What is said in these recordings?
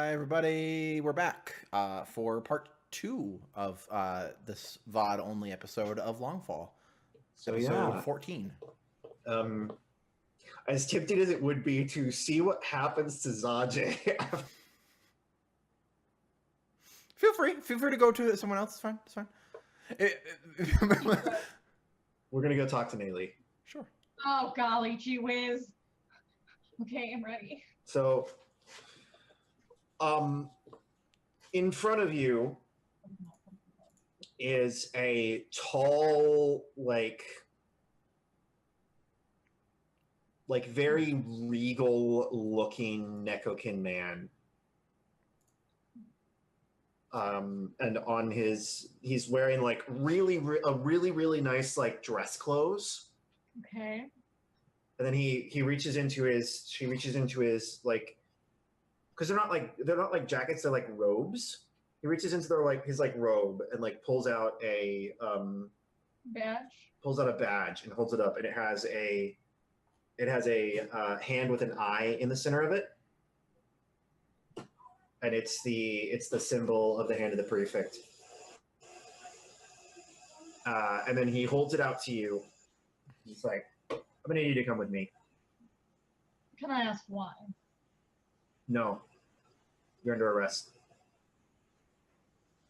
Everybody, we're back for part two of this VOD only episode of Longfall, So episode yeah, 14. um, as tempting as it would be to see what happens to Zaje. Feel free to go to someone else. It's fine. It's fine. We're gonna go talk to Nayli. Sure. Oh golly, gee whiz. Okay, I'm ready. So, in front of you is a tall, like very regal-looking Nekokin man. And on he's wearing like really nice like dress clothes. Okay. And then she reaches into his like, because they're not like jackets, they're like robes. He reaches into his robe and like pulls out a badge and holds it up, and it has a hand with an eye in the center of it, and it's the symbol of the hand of the prefect. And then he holds it out to you. He's like, "I'm gonna need you to come with me." Can I ask why? No, you're under arrest.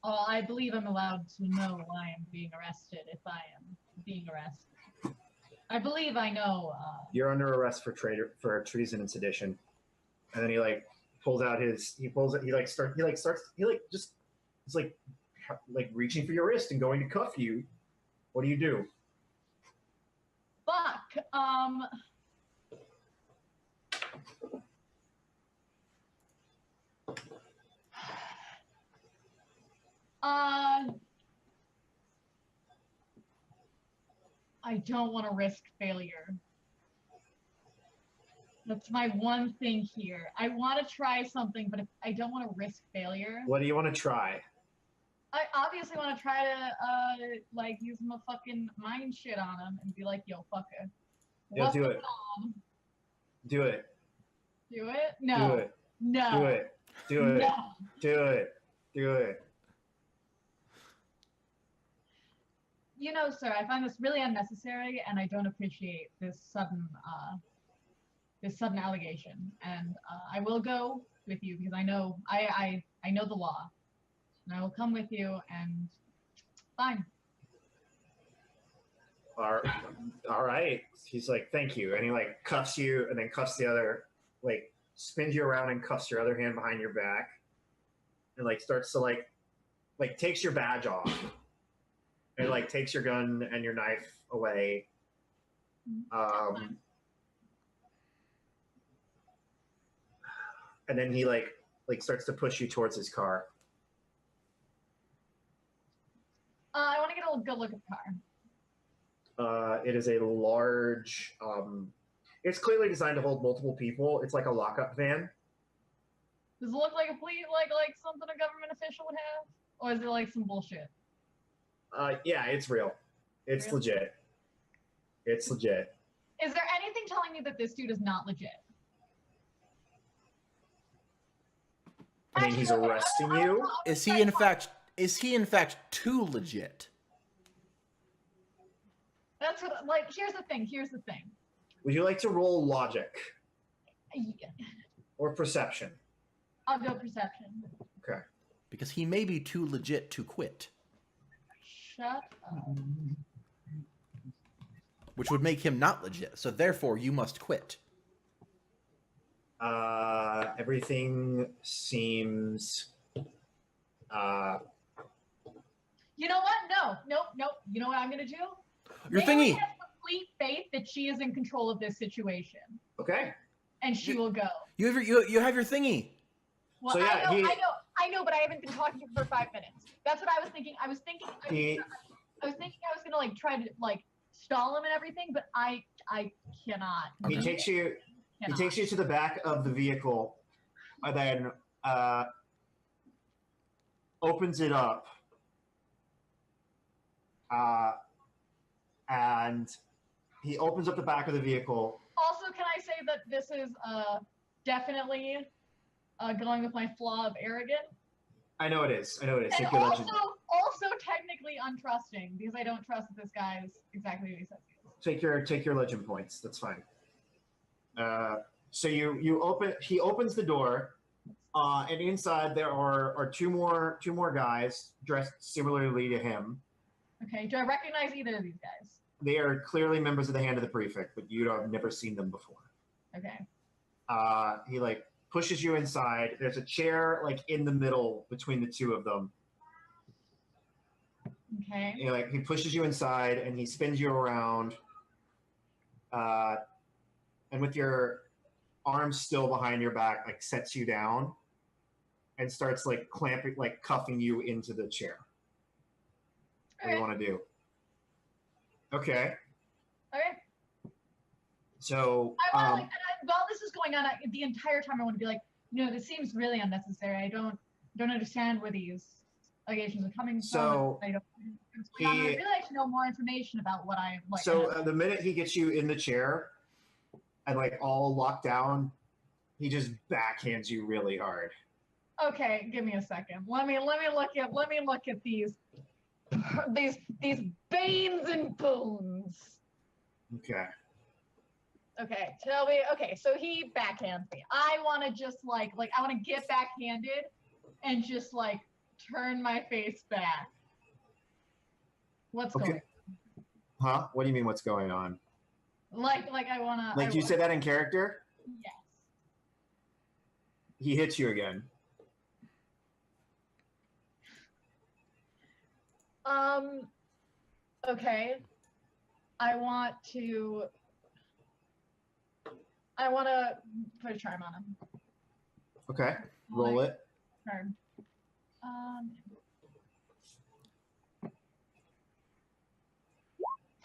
Oh, I believe I'm allowed to know why I'm being arrested if I am being arrested. I believe I know. You're under arrest for treason and sedition. And then he like pulls out his he's like reaching for your wrist and going to cuff you. What do you do? Fuck. I don't want to risk failure. That's my one thing here. I want to try something, but I don't want to risk failure. What do you want to try? I obviously want to try to like use my fucking mind shit on him and be like, "Yo, fucker, Yeah, do it. on?" Do it. Do it? No. Do it. No. Do it. Do it. No. Do it. Do it. You know, sir, I find this really unnecessary, and I don't appreciate this sudden allegation. And I will go with you because I know I know the law, and I will come with you. And fine. All right. He's like, "Thank you," and he like cuffs you, and then cuffs the other, like spins you around and cuffs your other hand behind your back, and like starts to like takes your badge off. And like takes your gun and your knife away. And then he like starts to push you towards his car. I want to get a good look at the car. It is a large. It's clearly designed to hold multiple people. It's like a lockup van. Does it look like a police, like something a government official would have, or is it like some bullshit? Yeah, it's real. It's Really? legit. It's legit. Is there anything telling me that this dude is not legit? I mean, he's arresting you. Is he in fact too legit? That's what. Like, here's the thing. Would you like to roll logic Yeah. or perception? I'll go perception. Okay. Because he may be too legit to quit, Shut up. which would make him not legit. So therefore, you must quit. Everything seems. You know what? No. You know what I'm gonna do? Your Naomi thingy. has complete faith that she is in control of this situation, Okay. and she will go. You have your thingy. Well, So, yeah, I know, but I haven't been talking to her for 5 minutes. That's what I was thinking. I was thinking I was gonna like try to like stall him and everything, but I cannot. He takes you. He takes you to the back of the vehicle, and then opens it up, and he opens up the back of the vehicle. Also, can I say that this is definitely going with my flaw of arrogant. I know it is. And Take your legend. also technically untrusting because I don't trust that this guy is exactly who he says he is. Take your legend points. That's fine. So you open. He opens the door, and inside there are two more guys dressed similarly to him. Okay. Do I recognize either of these guys? They are clearly members of the Hand of the Prefect, but you have never seen them before. Okay. He like pushes you inside. There's a chair like in the middle between the two of them. Okay. He pushes you inside and he spins you around. And with your arms still behind your back, like sets you down and starts like clamping, like cuffing you into the chair. What do you want to do? Okay. Okay. So while this is going on, the entire time I want to be like, no, this seems really unnecessary. I don't understand where these allegations are coming so from. I really like to know more information about what I like. So the minute he gets you in the chair and like all locked down, he just backhands you really hard. Okay, give me a second. Let me look at these banes and boons. Okay. Okay, tell me. Okay, so he backhands me. I want to just like I want to get backhanded and just like turn my face back. What's going on? Huh? What do you mean what's going on? Like I want to. Like, do you say that in character? Yes. He hits you again. Okay. I want to put a charm on him. Okay. Roll it. Charm.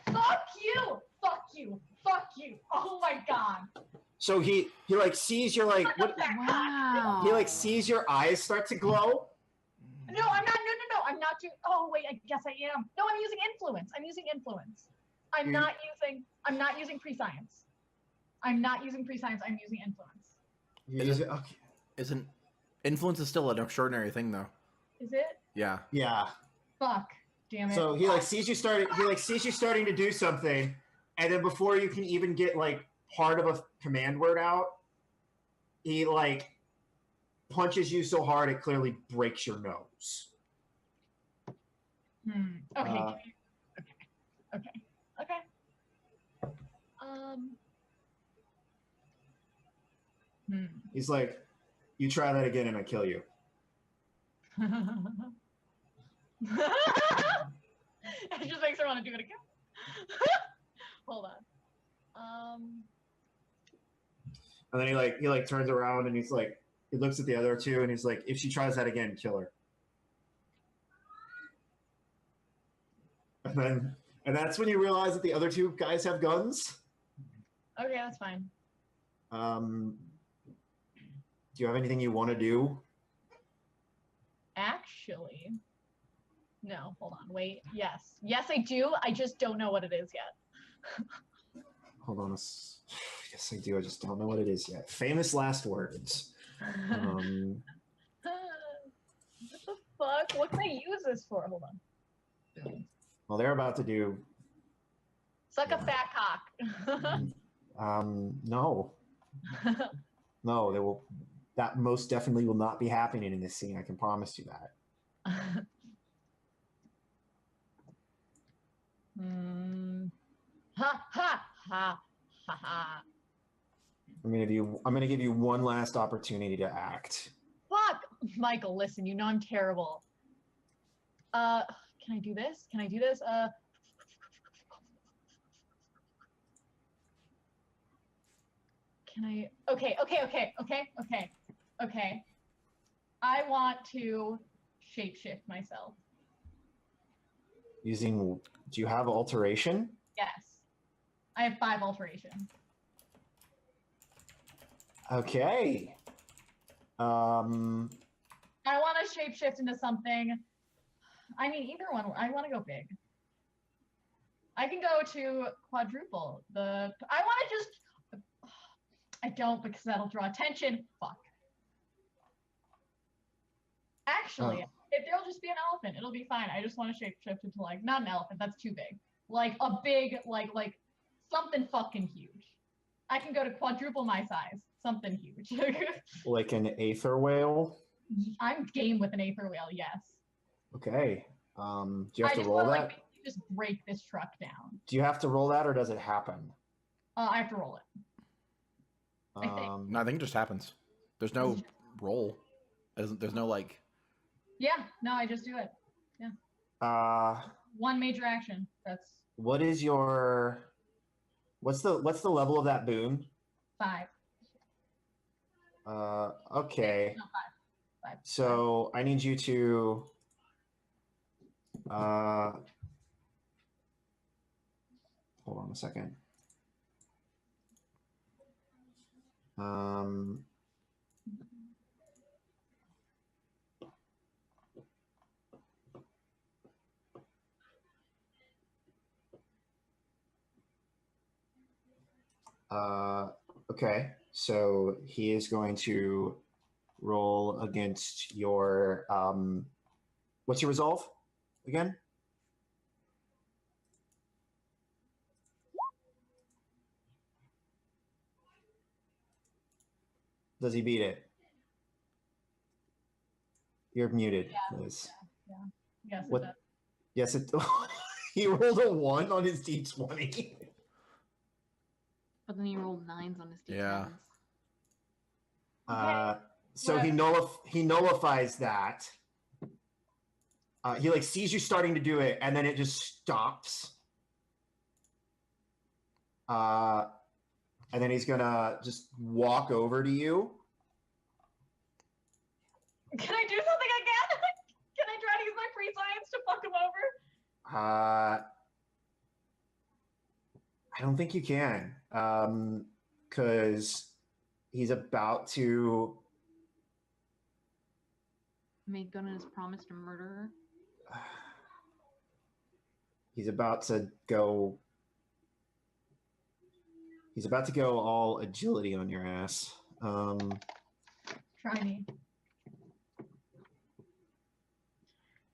Fuck you! Fuck you! Fuck you! Oh my god! So he like sees your like what? Wow. He like sees your eyes start to glow. No, I'm not. No. I'm not doing. Oh wait, I guess I am. No, I'm using influence. I'm using pre-science. I'm not using pre-science. I'm using influence. Okay. Isn't influence is still an extraordinary thing though? Is it? Yeah. Yeah. Fuck. Damn it. So he like sees you starting. He like sees you starting to do something, and then before you can even get like part of a command word out, he like punches you so hard it clearly breaks your nose. Okay. Okay. He's like, you try that again and I kill you. It just makes her want to do it again. Hold on. And then he like turns around and he's like, he looks at the other two and he's like, if she tries that again, kill her. And that's when you realize that the other two guys have guns. Okay, that's fine. Do you have anything you want to do? Actually, no. Hold on. Wait. Yes, I do. I just don't know what it is yet. Hold on. Yes, I do. I just don't know what it is yet. Famous last words. What the fuck? What can I use this for? Hold on. Well, they're about to do. Suck a fat cock. No. No, they will. That most definitely will not be happening in this scene. I can promise you that. Ha ha ha ha ha. I'm gonna give you one last opportunity to act. Fuck, Michael. Listen, you know I'm terrible. Can I do this? Can I? Okay. I want to shapeshift myself. Do you have alteration? Yes. I have 5 alteration. Okay. I want to shapeshift into something. I mean, either one. I want to go big. I can go to quadruple. I want to just. I don't because that'll draw attention. Fuck. Actually, if there'll just be an elephant, it'll be fine. I just want to shapeshift into like not an elephant. That's too big. Like a big like something fucking huge. I can go to quadruple my size. Something huge. Like an aether whale? I'm game with an aether whale. Yes. Okay. Do you have I to just roll want that? to like just break this truck down. Do you have to roll that, or does it happen? I have to roll it. I think. No, I think it just happens. There's no roll. There's no like. Yeah. No, I just do it. Uh, One major action. That's what is your? What's the level of that boon? 5. Okay. No, 5. 5. So I need you to. Hold on a second. Okay, so he is going to roll against your. What's your resolve again? Does he beat it? You're muted, Liz. Yeah. Yes. What? It does. Yes, it. He rolled a 1 on his D20. But then he rolled 9s on his D10s. Yeah. So he nullifies that. He like sees you starting to do it, and then it just stops. And then he's gonna just walk over to you. Can I do something again? Can I try to use my free science to fuck him over? I don't think you can, because he's about to. Made good on his promise to murder her. He's about to go. He's about to go all agility on your ass. Try me.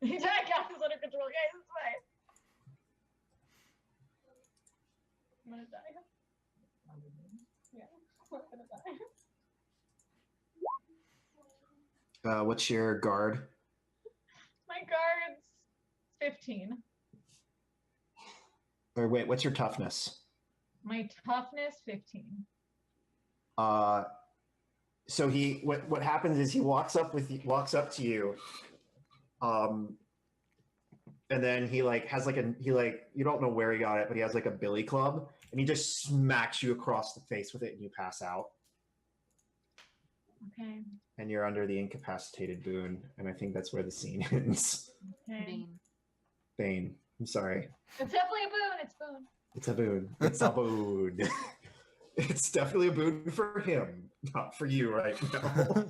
Attack is under control, guys. It's fine. I'm gonna die. Yeah, I'm gonna die. What's your guard? My guard's 15. Or wait, what's your toughness? My toughness 15. So he what happens is he walks up to you, and then he like has like you don't know where he got it, but he has like a billy club, and he just smacks you across the face with it, and you pass out. Okay. And you're under the incapacitated boon, and I think that's where the scene ends. Okay. Bane. Bane. I'm sorry. It's definitely a boon. It's boon. It's a boon. It's a boon. It's definitely a boon for him, not for you right now.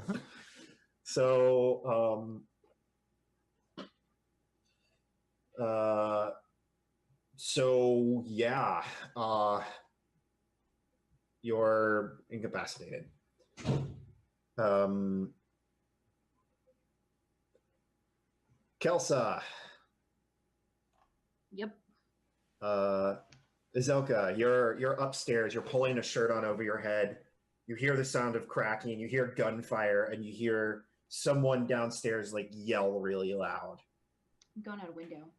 So, yeah, you're incapacitated. Kelsa. Yep. Izelka, you're upstairs. You're pulling a shirt on over your head. You hear the sound of cracking. You hear gunfire, and you hear someone downstairs like yell really loud. I'm going out a window.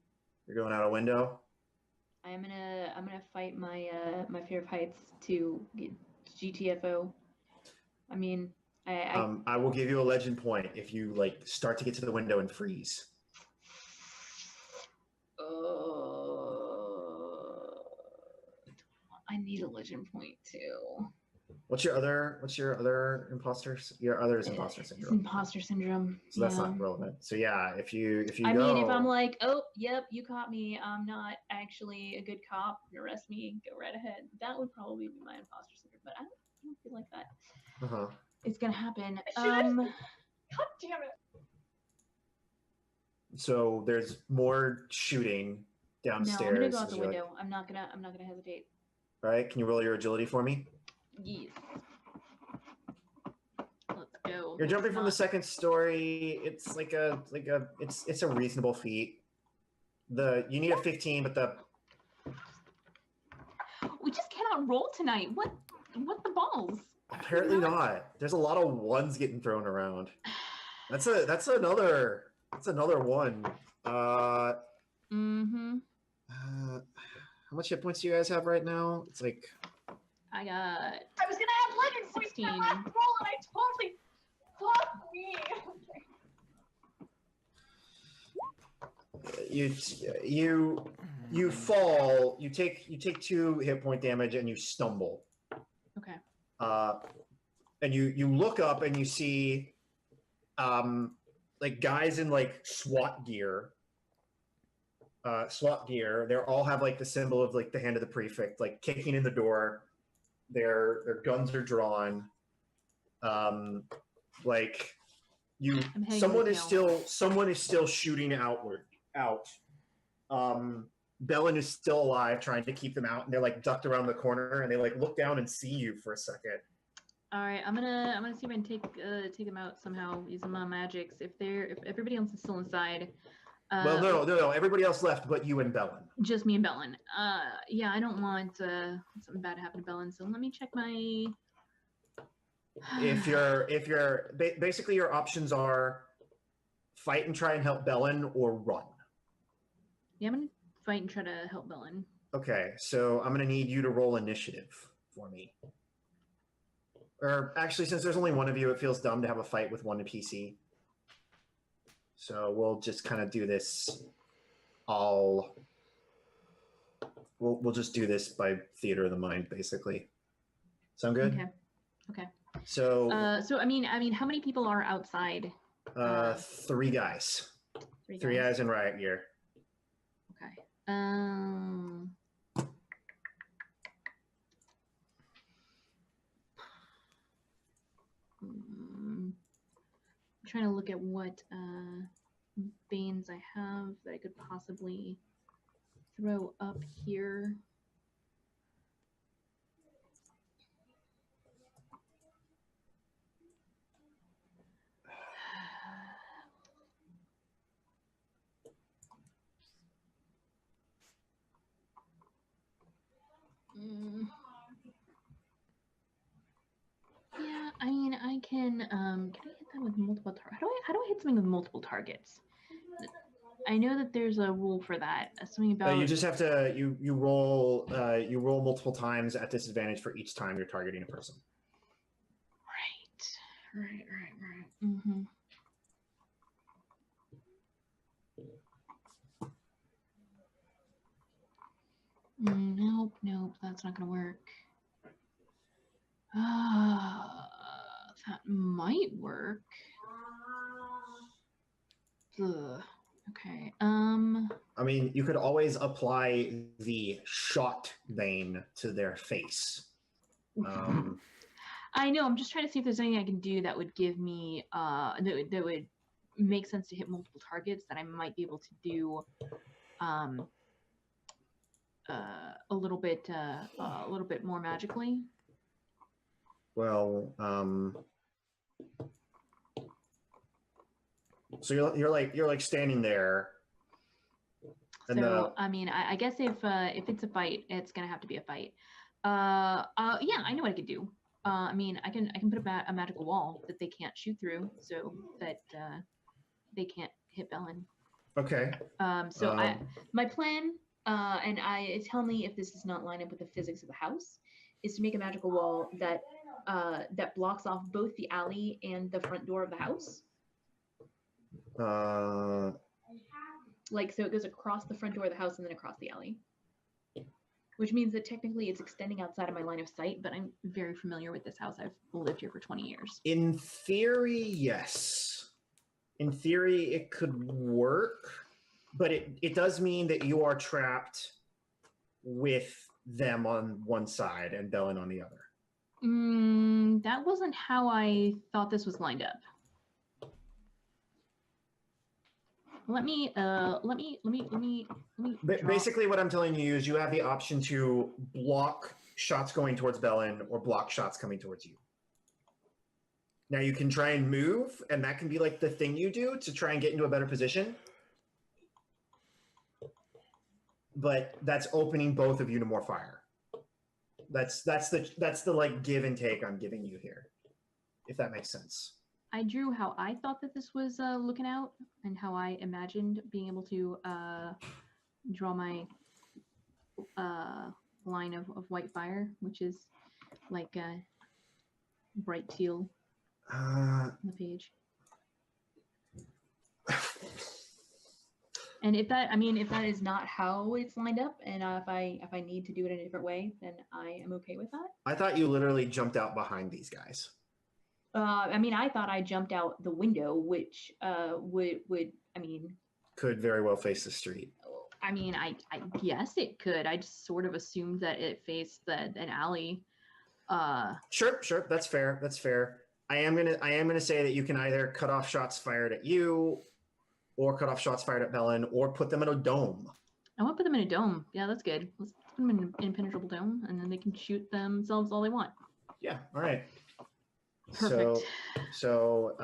You're going out a window. I'm gonna fight my my fear of heights to get GTFO. I mean, I will give you a legend point if you like start to get to the window and freeze. I need a legend point too. What's your other imposter? Your other is imposter syndrome. Imposter syndrome. So that's not relevant. So yeah, if you I mean, if I'm like, oh, yep, you caught me. I'm not actually a good cop. Arrest me. Go right ahead. That would probably be my imposter syndrome. But I don't feel like that. It's gonna happen. God damn it. So there's more shooting downstairs. No, I'm gonna go out the window. I'm not gonna hesitate. All right, can you roll your agility for me? Yes. Let's go. You're jumping from the second story. It's like it's a reasonable feat. You need a 15, but We just cannot roll tonight. What the balls? Apparently not. There's a lot of ones getting thrown around. That's another one. How much hit points do you guys have right now? It's like I got. I was gonna have legend points in my last roll, and I totally fuck me. You fall. You take 2 hit point damage, and you stumble. Okay. And you look up and you see, like guys in like SWAT gear. They all have like the symbol of like the hand of the prefect, like kicking in the door. Their guns are drawn. Like someone is still shooting out. Bellin is still alive, trying to keep them out, and they're like ducked around the corner, and they like look down and see you for a second. All right, I'm gonna see if I can take them out somehow using my magics. If everybody else is still inside. Well, no. Everybody else left, but you and Bellin. Just me and Bellin. Yeah, I don't want something bad to happen to Bellin. So let me check my. If you're basically your options are fight and try and help Bellin or run. Yeah, I'm gonna fight and try to help Bellin. Okay, so I'm gonna need you to roll initiative for me. Or actually, since there's only one of you, it feels dumb to have a fight with one NPC. So we'll just kind of do this we'll just do this by theater of the mind, basically. Sound good? Okay. So I mean, how many people are outside? 3 guys. 3 guys in riot gear. Okay. I'm trying to look at what Banes I have that I could possibly throw up here. Yeah, I mean, I can I hit that with multiple targets? How do I hit something with multiple targets? I know that there's a rule for that. Something about you just have to you roll multiple times at disadvantage for each time you're targeting a person. Right. Mm-hmm. Nope, that's not gonna work. That might work. Ugh. Okay. I mean, you could always apply the shot bane to their face. I know. I'm just trying to see if there's anything I can do that would give me that would make sense to hit multiple targets that I might be able to do a little bit more magically. Well, so you're like standing there. So I mean, I guess if it's a fight, it's gonna have to be a fight. Yeah, I know what I could do. I mean, I can put a magical wall that they can't shoot through, so that they can't hit Bellin. Okay. My plan, and tell me if this does not line up with the physics of the house, is to make a magical wall that blocks off both the alley and the front door of the house. Like, so it goes across the front door of the house and then across the alley. Which means that technically it's extending outside of my line of sight, but I'm very familiar with this house. I've lived here for 20 years. In theory, yes. In theory, it could work, but it does mean that you are trapped with them on one side and Bellin on the other. That wasn't how I thought this was lined up. Let me. Basically, what I'm telling you is you have the option to block shots going towards Bellin or block shots coming towards you. Now you can try and move, and that can be like the thing you do to try and get into a better position. But that's opening both of you to more fire. That's the like give and take I'm giving you here, if that makes sense. I drew how I thought that this was looking out, and how I imagined being able to draw my line of white fire, which is like bright teal on the page. And if that is not how it's lined up, and if I need to do it in a different way, then I am okay with that. I thought you literally jumped out behind these guys. I thought I jumped out the window, which could very well face the street. I guess it could. I just sort of assumed that it faced an alley. Sure, that's fair. I am gonna say that you can either cut off shots fired at you, or cut off shots fired at Bellin, or put them in a dome. I want to put them in a dome. Yeah, that's good. Let's put them in an impenetrable dome, and then they can shoot themselves all they want. Yeah. All right. Perfect. So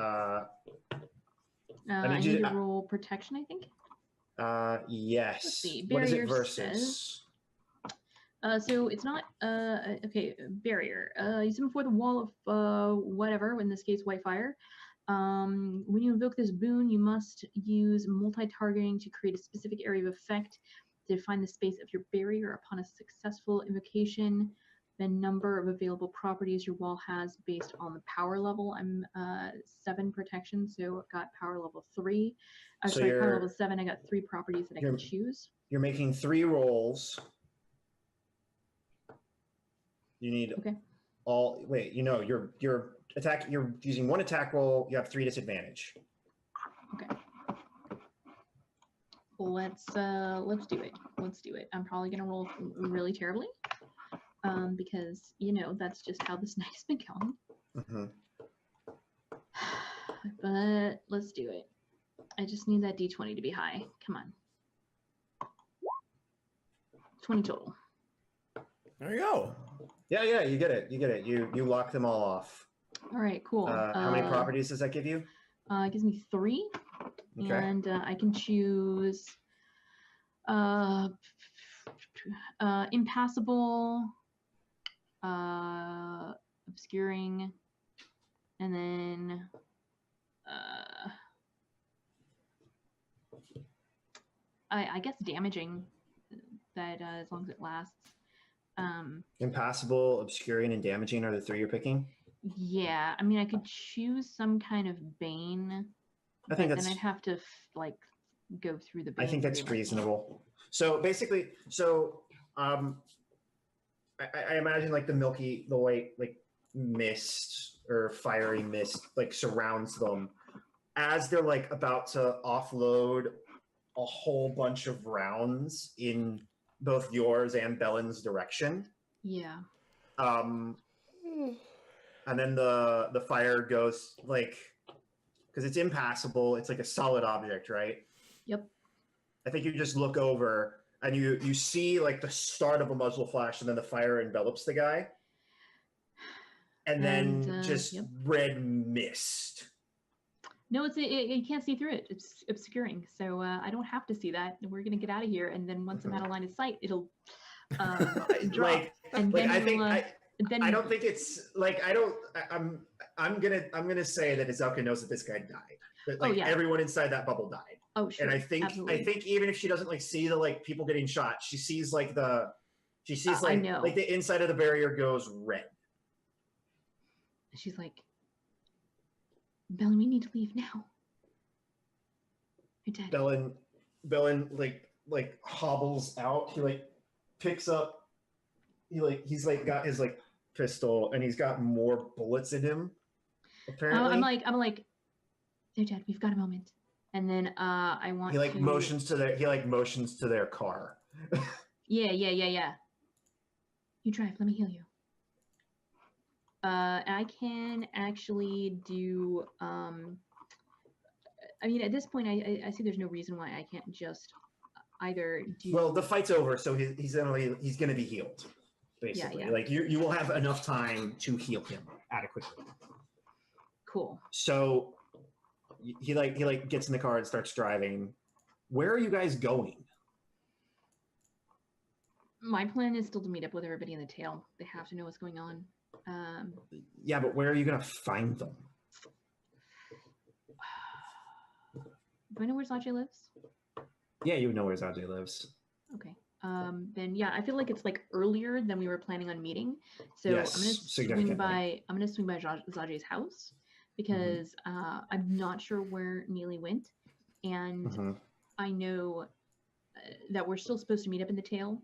I need to roll protection, I think. Yes. Let's see. What is it Barrier versus? So it's not okay. Barrier. You summon before the wall of whatever. In this case, white fire. When you invoke this boon, you must use multi-targeting to create a specific area of effect to define the space of your barrier. Upon a successful invocation, the number of available properties your wall has based on the power level. I'm 7 protection, so I've got power level 3. Power level 7. I got 3 properties that I can choose. You're making 3 rolls. You need all. Wait, your attack. You're using 1 attack roll. You have 3 disadvantage. Okay. Let's do it. Let's do it. I'm probably gonna roll really terribly. Because that's just how this night has been going. Mm-hmm. But let's do it. I just need that D20 to be high. Come on. 20 total. There you go. Yeah, you get it. You lock them all off. All right, cool. How many properties does that give you? It gives me 3. Okay. And I can choose impassable, obscuring, and then I guess damaging, that as long as it lasts. Impassable, obscuring, and damaging are the 3 you're picking? Yeah, I could choose some kind of bane. I think that's. Then I'd have to go through the bane. I think that's reasonable. So basically, I imagine like the white like mist or fiery mist like surrounds them as they're like about to offload a whole bunch of rounds in both yours and Bellin's direction. Yeah. And then the fire goes like, because it's impassable, it's like a solid object, right? Yep. I think you just look over and you see like the start of a muzzle flash, and then the fire envelops the guy, and then just red mist. No, you can't see through it. It's obscuring, so I don't have to see that. We're gonna get out of here, and then once I'm out of line of sight, it'll drop. I'm gonna say that Izelka knows that this guy died. That everyone inside that bubble died. Oh, sure. And I think even if she doesn't like see the like people getting shot, she sees like the inside of the barrier goes red. She's like, Bellin, we need to leave now. You're dead. Bellin like hobbles out. He like picks up. He's got his like pistol, and he's got more bullets in him. Apparently, I'm like, they're dead. We've got a moment. And then I want he motions to their car. Yeah. You drive. Let me heal you. I can actually do. At this point, I see there's no reason why I can't just either do. Well, the fight's over, so he's gonna be healed. Basically, yeah. like you will have enough time to heal him adequately. Cool. So he gets in the car and starts driving. Where are you guys going? My plan is still to meet up with everybody in the tail. They have to know what's going on. Yeah, but where are you gonna find them? Do I know where Sajay lives? Yeah, you know where Sajay lives. Okay. Then yeah, I feel like it's like earlier than we were planning on meeting. So Yes, I'm gonna significantly. swing by Zajay's house because I'm not sure where Neely went, and I know that we're still supposed to meet up in the tail.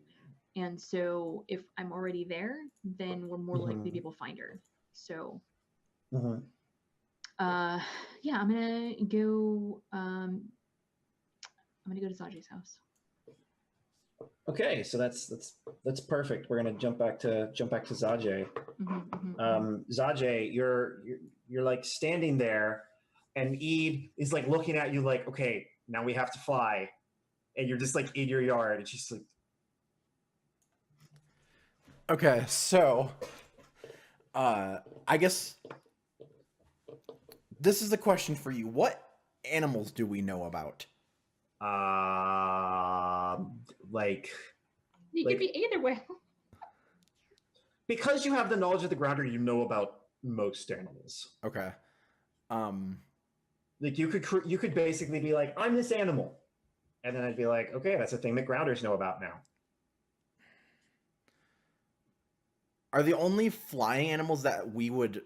And so if I'm already there, then we're more likely to be able to find her. So yeah, I'm gonna go to Sajay's house. Okay, so that's perfect. We're gonna jump back to Zajay. Zajay, you're like standing there, and Eid is like looking at you like, okay, now we have to fly, and you're just like in your yard, and she's like, okay, so I guess this is the question for you. What animals do we know about? like You could be either way. Because you have the knowledge of the grounder, you know about most animals. Okay. Like you could basically be like, I'm this animal, and then I'd be like, okay, that's a thing that grounders know about now. Are the only flying animals that would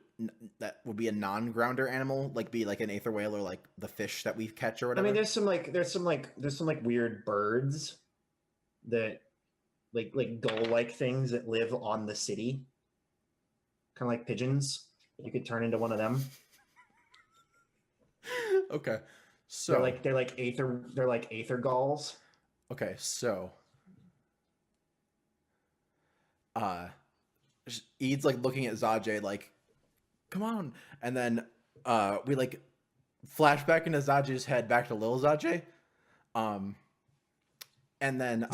be a non-grounder animal, like be like an aether whale or like the fish that we catch or whatever? I mean, there's some weird birds that like gull-like things that live on the city, kind of like pigeons. You could turn into one of them. Okay, so they're like aether gulls. Okay, so Eid's like looking at Zajay like, come on, and then we like flash back into Zajay's head back to Lil Zajay, and then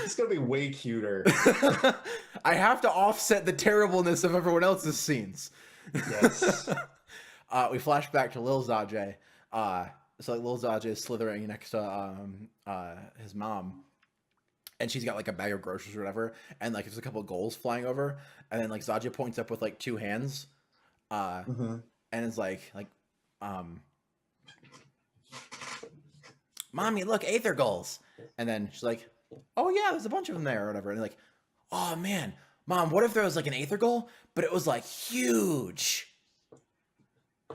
it's gonna be way cuter. I have to offset the terribleness of everyone else's scenes. Yes. We flash back to Lil Zajay. So like Lil Zajay is slithering next to his mom, and she's got like a bag of groceries or whatever, and like there's a couple of gulls flying over, and then like Zajay points up with like two hands, and it's like Mommy, look, aether gulls. And then she's like, oh yeah, there's a bunch of them there or whatever. And like, oh man, Mom, what if there was like an aether gull, but it was like huge?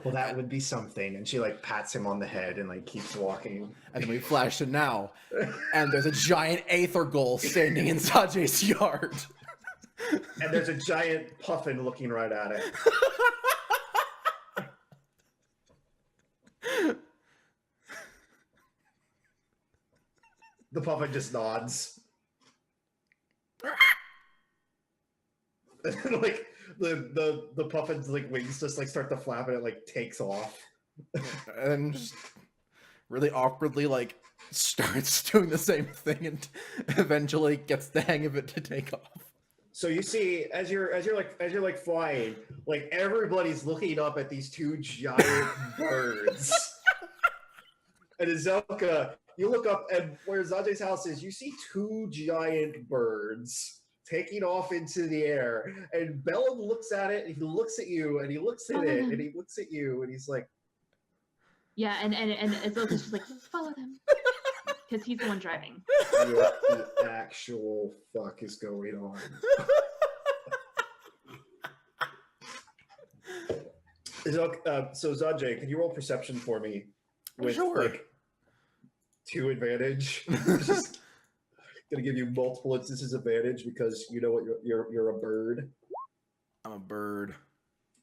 Well, that would be something. And she like pats him on the head and like keeps walking. And then we flash to now, and there's a giant aether gull standing in Sajay's yard. And there's a giant puffin looking right at it. The puffin just nods. And like the puffin's like wings just like start to flap and it like takes off. And just really awkwardly like starts doing the same thing and eventually gets the hang of it to take off. So you see, as you're flying, like everybody's looking up at these two giant birds. And Azelka, you look up and where Zajay's house is, you see two giant birds taking off into the air. And Bellum looks at it, and he looks at you, and he looks at it, and he looks at you, and he's like, yeah, and Azelka's just like, follow them. Because he's the one driving. What the actual fuck is going on? So Zajay, can you roll perception for me? With sure. Like 2 advantage. Just gonna give you multiple instances advantage because you know what you're a bird. I'm a bird.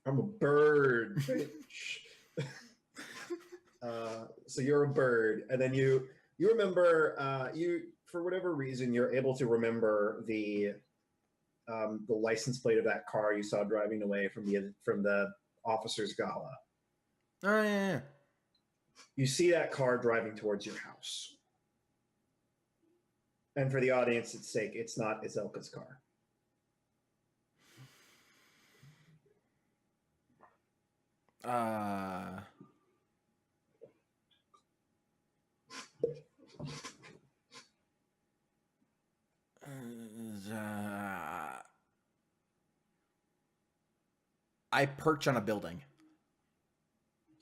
I'm a bird. So you're a bird, and then you remember you for whatever reason you're able to remember the license plate of that car you saw driving away from the officer's gala. Oh yeah. You see that car driving towards your house. And for the audience's sake, it's not Azelka's car. I perch on a building.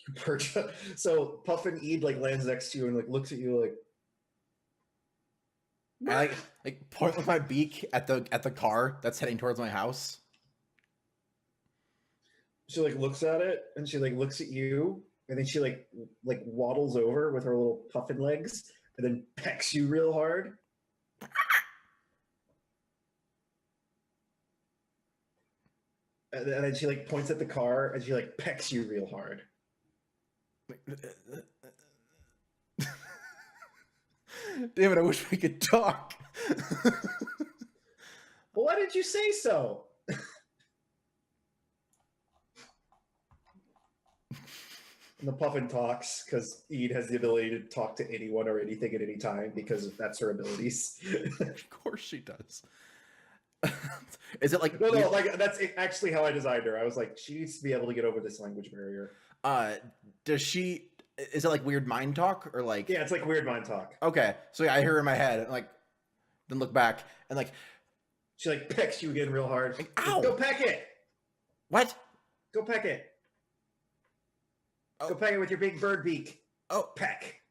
You perch. So Puffin Eid like lands next to you and like looks at you like. I like point with my beak at the car that's heading towards my house. She like looks at it and she like looks at you and then she like waddles over with her little puffin legs and then pecks you real hard. And then she like points at the car and she like pecks you real hard. Damn it, I wish we could talk. Well, why didn't you say so? And the puffin talks because Eid has the ability to talk to anyone or anything at any time because that's her abilities. Of course she does. Is it like no, like that's actually how I designed her. I was like, she needs to be able to get over this language barrier. Does she? Is it like weird mind talk or like? Yeah, it's like weird mind talk. Okay, so yeah, I hear her in my head, and like, then look back and like, she like pecks you again real hard. Like, ow! Go peck it. What? Go peck it. Oh. Go peck it with your big bird beak. Oh, peck.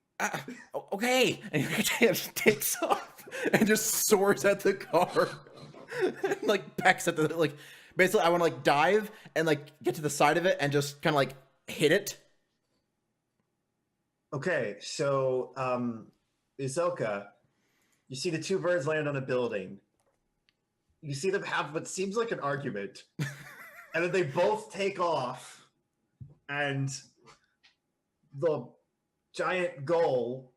Okay. And he just takes off and just soars at the car. And, like pecks at the like. Basically, I want to like dive and like get to the side of it and just kind of like hit it. Okay, so Izelka, you see the two birds land on a building. You see them have what seems like an argument, and then they both take off, and the giant gull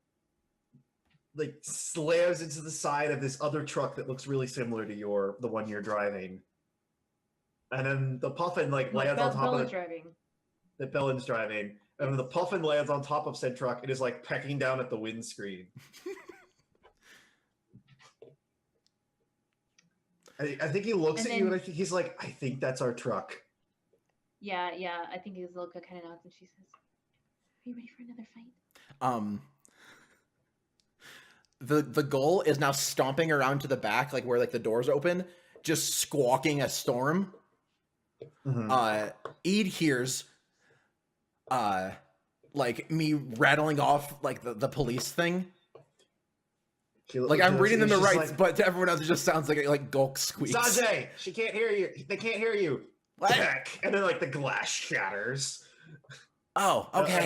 like slams into the side of this other truck that looks really similar to the one you're driving. And then the puffin like lands on top of it. That Bellen's driving. And then the puffin lands on top of said truck and is like pecking down at the windscreen. I think he looks at you and I think he's like, I think that's our truck. Yeah. I think Izilka kind of nods and she says, "Are you ready for another fight?" The goal is now stomping around to the back, like where like the doors open, just squawking a storm. Mm-hmm. Eid hears like me rattling off like the police thing. Like I'm reading them the rights, like, but to everyone else it just sounds like gulk squeaks. Sanjay, she can't hear you. They can't hear you. What? And then like the glass shatters. Oh, okay. And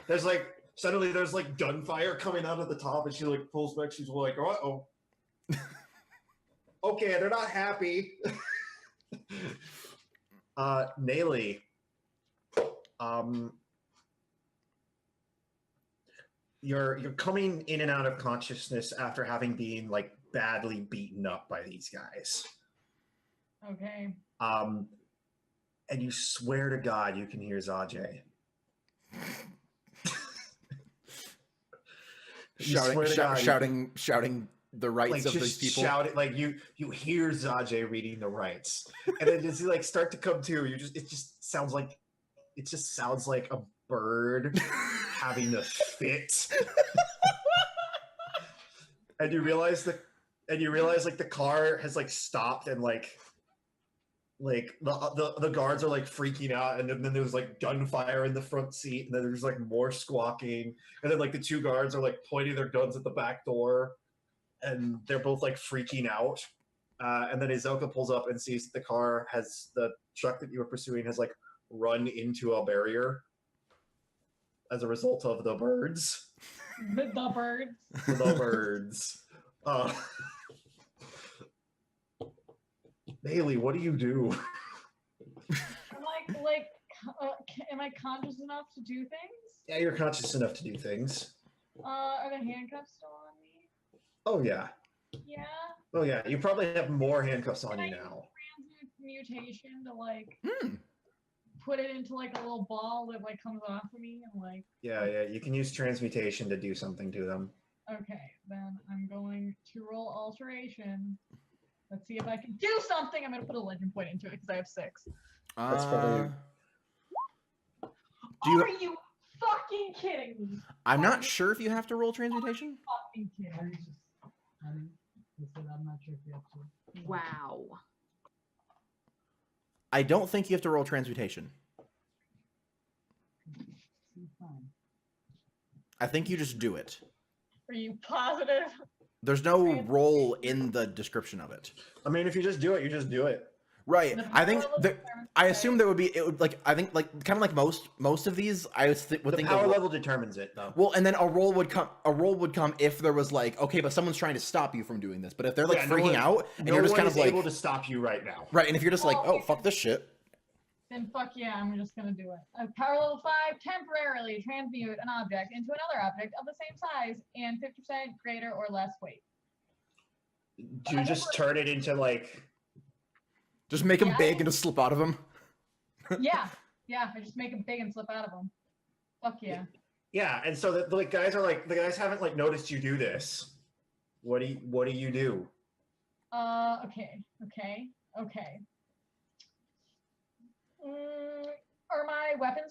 there's like suddenly there's like gunfire coming out of the top, and she like pulls back. She's like, "Uh-oh." Okay, they're not happy. Nayli, you're coming in and out of consciousness after having been like badly beaten up by these guys. Okay. And you swear to God you can hear Zajay. shouting the rights like, of these people. Shouting, like you hear Zajay reading the rights, and then as you like start to come to, it just sounds like a bird having a fit. and you realize like the car has like stopped and like the guards are like freaking out, and then there's like gunfire in the front seat, and then there's like more squawking, and then like the two guards are like pointing their guns at the back door, and they're both like freaking out. And then Izelka pulls up and sees the truck that you were pursuing has like run into a barrier as a result of the birds. The birds. The birds. Bailey, what do you do? Am I conscious enough to do things? Yeah, you're conscious enough to do things. Are the handcuffs still on me? Oh yeah. Yeah. Oh yeah. You probably have more handcuffs on you now. Transmutation to like put it into like a little ball that like comes off of me and like. Yeah. You can use transmutation to do something to them. Okay, then I'm going to roll alteration. Let's see if I can do something. I'm going to put a legend point into it because I have 6. That's probably... Are you fucking kidding me? I'm not sure if you have to roll transmutation. Fucking kidding. I'm not sure if you have to. Wow. I don't think you have to roll transmutation. Fine. I think you just do it. Are you positive? There's no role in the description of it. I mean, if you just do it, you just do it. Right. The I think power level that, determines I the assume there would be, it would like, I think like kind of like most of these, I would The think power that- level determines it, though. well, and then a roll would come if there was like, okay, but someone's trying to stop you from doing this. But if they're like Yeah, no freaking one- out and No you're just one kind is of like, able to stop you right now. right, and if you're just like, Well, oh, fuck this shit. Then fuck yeah, I'm just gonna do it. Power level 5, temporarily transmute an object into another object of the same size and 50% greater or less weight. Do you just turn it into like? Just make them Yeah. big and just slip out of them. Yeah, I just make them big and slip out of them. Fuck yeah. Yeah, and so the guys are like, the guys haven't like noticed you do this. What do you do? Okay. Are my weapons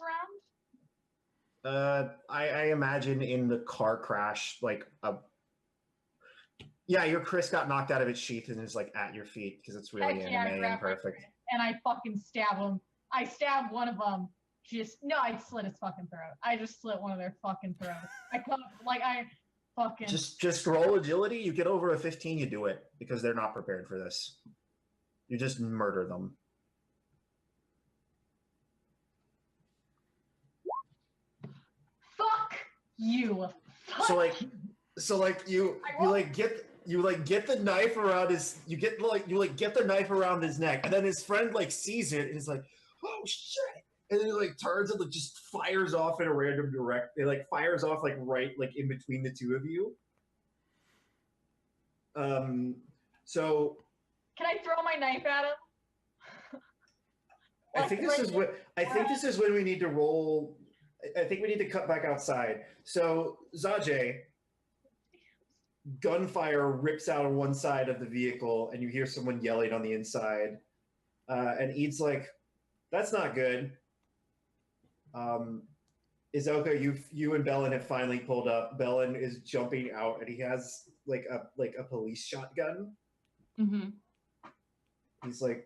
around? I imagine in the car crash, like yeah, your Chris got knocked out of its sheath and is like at your feet because it's really Heck yeah, I anime grab and my perfect. Chris and I fucking stab him. I stabbed one of them. I slit his fucking throat. I just slit one of their fucking throats. I fucking. Just roll agility. You get over a 15, you do it because they're not prepared for this. You just murder them. Fuck you. Fuck So like, you. so like you get the knife around his get the knife around his neck, and then his friend like sees it and he's like, oh shit, and then he like turns and like just fires off in a random direct. It like fires off like right like in between the two of you. So Can I throw my knife at him? I think this is when we need to roll. I think we need to cut back outside. So Zajay, gunfire rips out on one side of the vehicle, and you hear someone yelling on the inside. And Eid's like, "That's not good." Izoka, you and Bellin have finally pulled up. Bellin is jumping out, and he has like a police shotgun. Mm-hmm. He's like,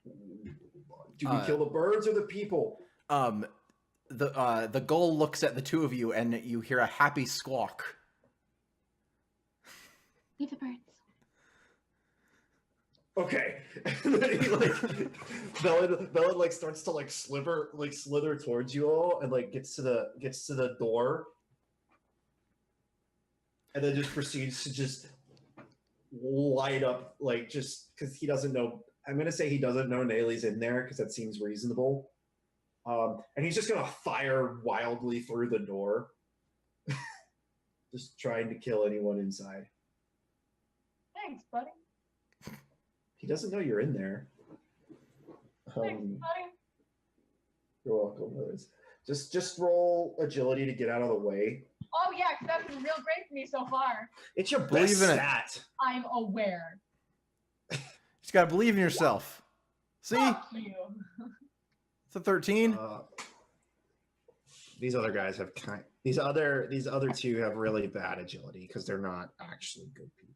"Do we kill the birds or the people?" The gull looks at the two of you, and you hear a happy squawk. Leave the birds. Okay. And then he like Bellin like starts to like slither towards you all and like gets to the door. And then just proceeds to just light up like just because he doesn't know. I'm gonna say he doesn't know Nayli's in there because that seems reasonable. And he's just gonna fire wildly through the door. Just trying to kill anyone inside. Thanks, buddy. He doesn't know you're in there. Thanks, buddy. You're welcome, Liz. Just roll agility to get out of the way. Oh yeah, because that's been real great for me so far. It's your best Believe in it. stat. I'm aware. You just gotta believe in yourself. See? Fuck you. It's a 13. These other guys have these other two have really bad agility because they're not actually good people.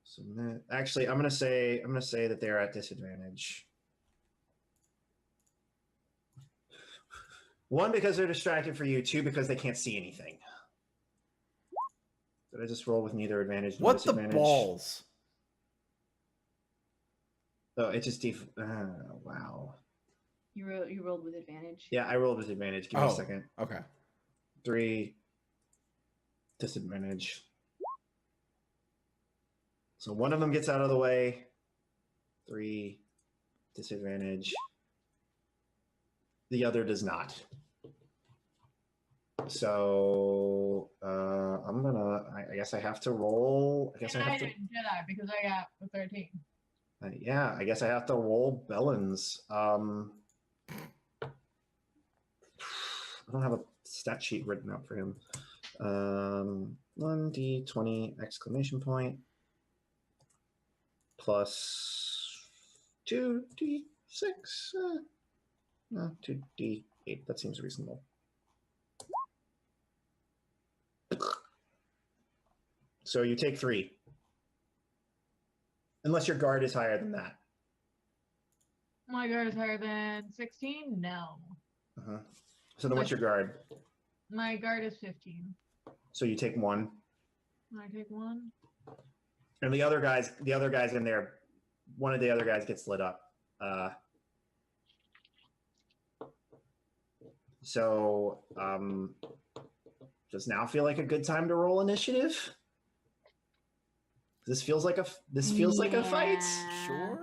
So actually, I'm gonna say that they're at disadvantage. One, because they're distracted for you. Two, because they can't see anything. Did I just roll with neither advantage nor What the disadvantage? balls? Oh, it just wow. You rolled with advantage. Yeah, I rolled with advantage. Give me a second. Okay. 3 disadvantage. So one of them gets out of the way. 3 disadvantage. The other does not. So I guess I have to roll. I guess I And I have to. didn't, did I? Because I got the 13. Yeah, I guess I have to roll Bellin's. I don't have a stat sheet written out for him. 1d20 exclamation point plus 2d6. No, 2d8. That seems reasonable. So you take 3. Unless your guard is higher than that. My guard is higher than 16? No. Uh-huh. So then what's your guard? My guard is 15. So you take 1. I take 1. And the other guys in there, one of the other guys gets lit up. Does now feel like a good time to roll initiative? This feels like a fight. Sure.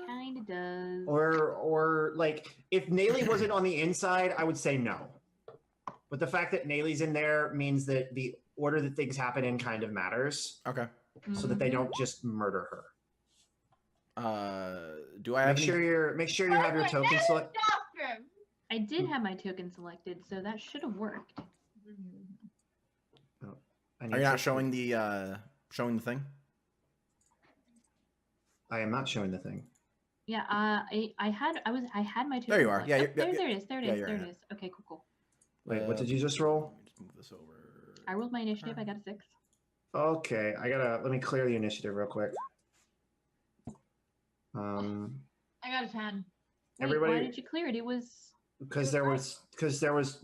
Kind of does. Or like if Nayli wasn't on the inside, I would say no. But the fact that Nayli's in there means that the order that things happen in kind of matters. Okay. So that they don't just murder her. Do I have Make sure you have your token select. I did have my token selected, so that should have worked. Are you not showing the thing? I am not showing the thing. Yeah, I had my token. There you are. Yeah, there it is. There it is. Okay, cool. Wait, what did you just roll? Let me just move this over. I rolled my initiative. I got a 6. Okay, let me clear the initiative real quick. I got a 10. Wait, Everybody, why did you clear it? It was because there was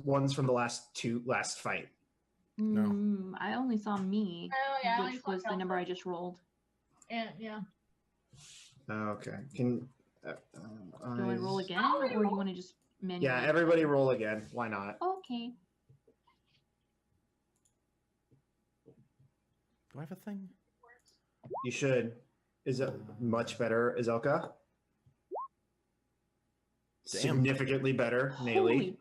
ones from the last fight. No. I only saw me, Oh yeah, which was the number I just rolled. And yeah. Okay. Can Do I roll again, or do you want to just manually? Yeah, everybody roll again. Why not? Okay. Do I have a thing? You should. Is it much better, Izelka? Damn. Significantly better, Nayli.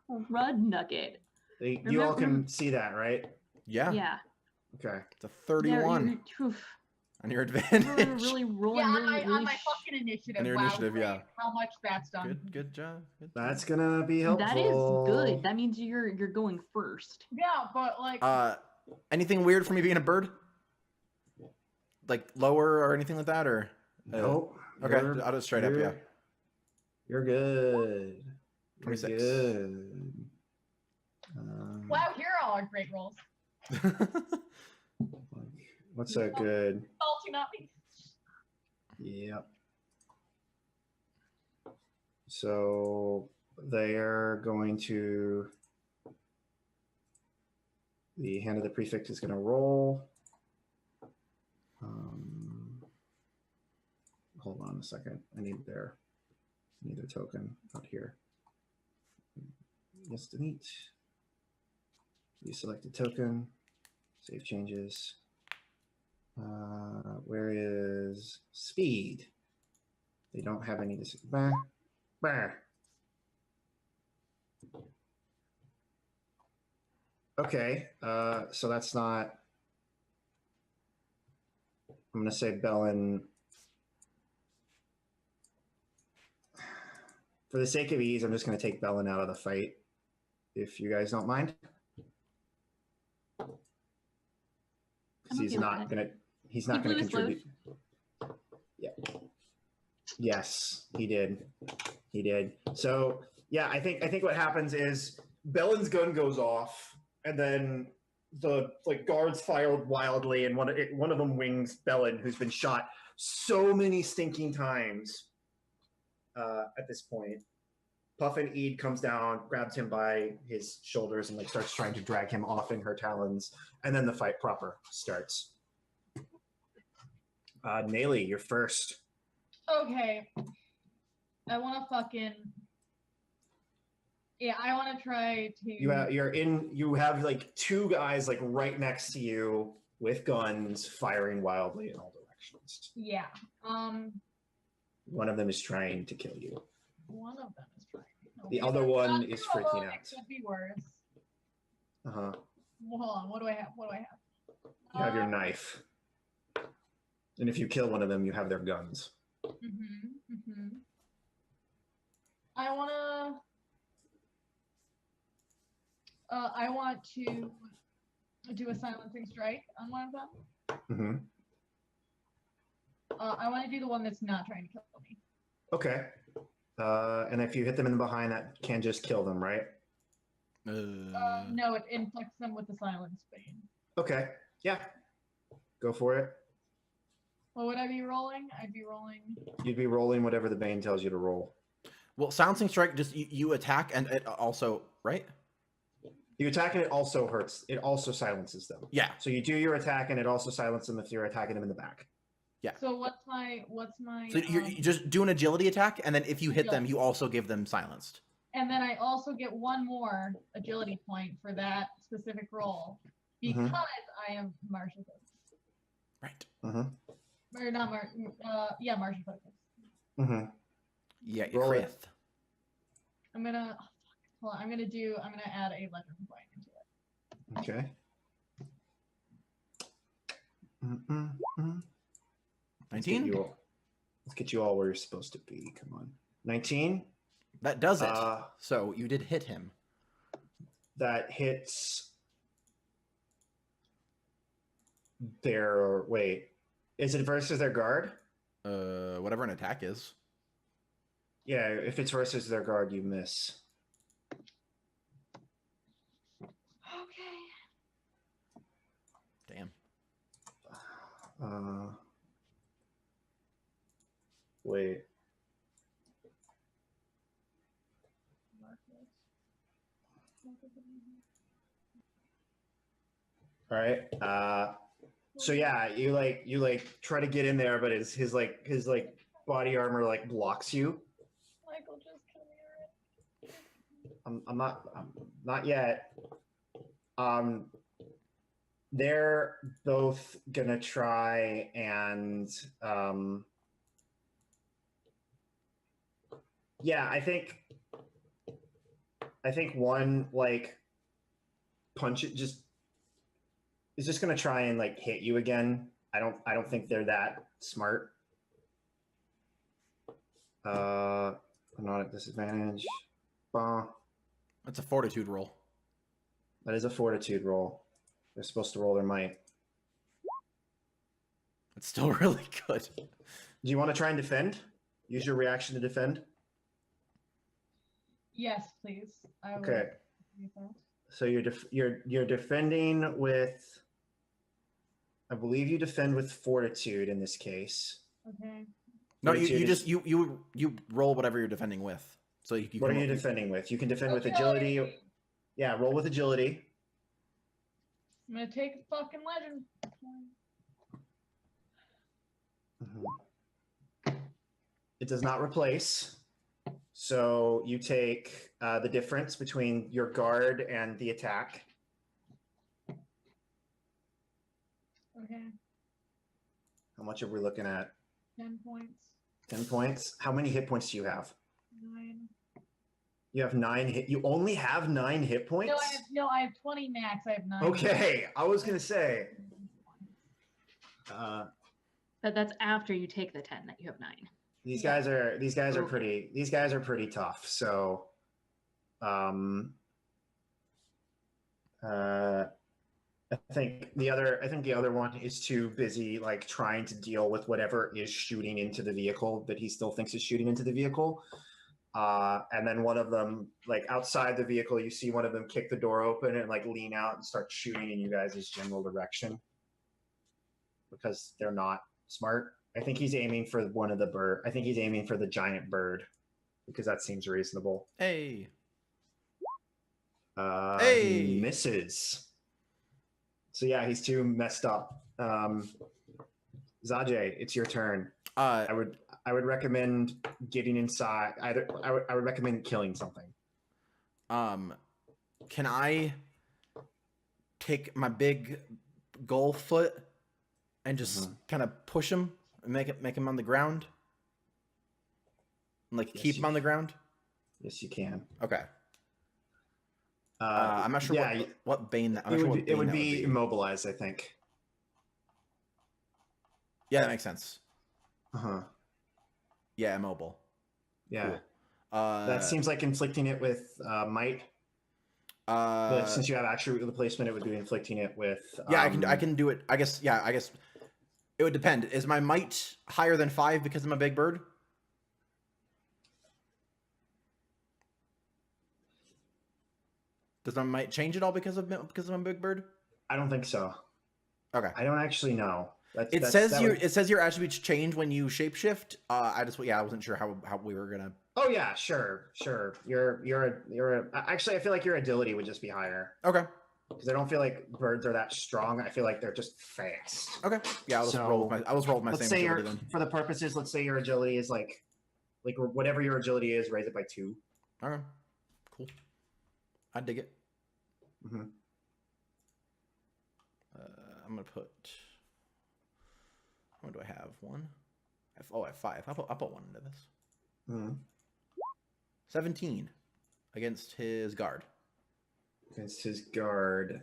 Holy crud nugget. You all can see that, right? Yeah. Yeah. Okay. It's a 31 on your advantage. Really rolling. Yeah, really, on my fucking initiative. On your Wow, initiative, great. yeah. How much that's done. Good job. Good That's job. gonna be helpful. That is good. That means you're going first. Yeah, but like. Anything weird for me being a bird? Like lower or anything like that, or? Nope. Okay, I'll just straight up. Yeah. You're good. 26. You're good. Wow, here are all great rolls. What's a good? Salty, not me. Yep. So they're going to. The hand of the prefect is going to roll. Hold on a second. I need their token out here. Yes, delete. You select a token. Save changes. Where is speed? They don't have any. Okay, so that's not. I'm going to say Bellin. For the sake of ease, I'm just going to take Bellin out of the fight, if you guys don't mind. Because he's not going to contribute. Yeah. Yes, he did. He did. So yeah, I think what happens is Bellin's gun goes off, and then the guards fire wildly, and one of them wings Bellin, who's been shot so many stinking times. At this point, Puffin Eid comes down, grabs him by his shoulders, and starts trying to drag him off in her talons, and then the fight proper starts. Nayli, you're first. Okay. I want to fucking. Yeah, I want to try to. You have two guys right next to you with guns firing wildly in all directions. Yeah. One of them is trying to kill you. One of them is trying. The other one is freaking out. It could be worse. Uh-huh. Well, hold on. What do I have? You have your knife. And if you kill one of them, you have their guns. I want to do a silencing strike on one of them. I want to do the one that's not trying to kill me. Okay. And if you hit them in the behind, that can just kill them, right? No, it inflicts them with the silence bane. Okay. Yeah. Go for it. What would I be rolling? I'd be rolling. You'd be rolling whatever the bane tells you to roll. Well, silencing strike, just you attack and it also, right? You attack and it also hurts. It also silences them. Yeah. So you do your attack and it also silences them if you're attacking them in the back. Yeah. So what's my So you just do an agility attack, and then if you hit them, Agility. you also give them silenced. And then I also get one more agility point for that specific roll because I am martial focus. Right. Or not martial focus. Yeah, you Roll crit. it. I'm gonna add a legend point into it. Okay. 19? Let's get you all where you're supposed to be. Come on. 19? That does it. So you did hit him. That hits their... Wait. Is it versus their guard? Whatever an attack is. Yeah, if it's versus their guard, you miss. Okay. Damn. Wait. All right. So yeah, you try to get in there, but his body armor like blocks you. Michael, just come here. I'm not yet. They're both gonna try and yeah, I think one like punch it is just gonna try and like hit you again. I don't think they're that smart. I'm not at disadvantage. That's a fortitude roll. That is a fortitude roll. They're supposed to roll their might. It's still really good. Do you want to try and defend? Use your reaction to defend? Yes, please. I will Okay. do that. So you're defending with, I believe you defend with fortitude in this case. Okay. No, Fortitude you is- just you roll whatever you're defending with. So you What are can- you defending with? You can defend with agility. Yeah, roll with agility. I'm gonna take a fucking legend. It does not replace. So you take the difference between your guard and the attack. Okay. How much are we looking at? 10 points. 10 points. How many hit points do you have? 9. You have 9 hit. You only have 9 hit points? I have 20 max. I have 9. Okay, I was gonna say. But that's after you take the 10 that you have 9. These guys are pretty tough. So, I think the other one is too busy like trying to deal with whatever is shooting into the vehicle that he still thinks is shooting into the vehicle. And then one of them, like outside the vehicle, you see one of them kick the door open and like lean out and start shooting in you guys' general direction because they're not smart. I think he's aiming for one of the bird. I think he's aiming for the giant bird because that seems reasonable. Hey. He misses. So yeah, he's too messed up. Zajay, it's your turn. I would recommend getting inside. I would recommend killing something. Can I take my big goal foot and just kind of push him and make him on the ground? And like Yes, keep him on the ground? Yes, you can. Okay. I'm not sure what bane that. I'm not sure what it bane would that be immobilized, I think. Yeah, that makes sense. Uh-huh. Yeah, immobile. Yeah. Cool. That seems like inflicting it with might. But since you have attribute replacement, it would be inflicting it with. Yeah, I can do it. I guess. Yeah, I guess it would depend. Is my might higher than 5 because I'm a big bird? Does my might change at all because I'm a big bird? I don't think so. Okay. I don't actually know. It says your attributes change when you shapeshift. I wasn't sure how we were gonna. Oh yeah, sure. Actually, I feel like your agility would just be higher. Okay. Because I don't feel like birds are that strong. I feel like they're just fast. Okay. Yeah, I'll just roll with my let's same say agility then. for the purposes, let's say your agility is like whatever your agility is, raise it by 2. Okay. Cool. I dig it. Mm-hmm. I'm gonna put. What do I have? 1. I have 5. I'll put 1 into this. Mm-hmm. 17 against his guard. Against his guard.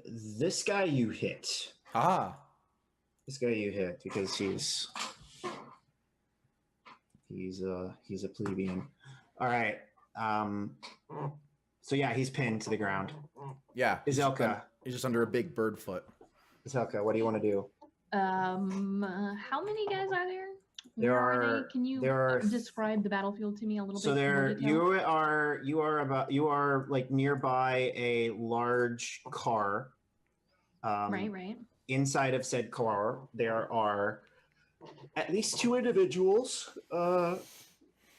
This guy you hit. Ah. This guy you hit because he's a plebeian. All right. So yeah, he's pinned to the ground. Yeah. Izelka. He's just under a big bird foot. Izelka, what do you want to do? How many guys are there? Can you describe the battlefield to me a little bit? So you are like nearby a large car. Right. Inside of said car, there are at least 2 individuals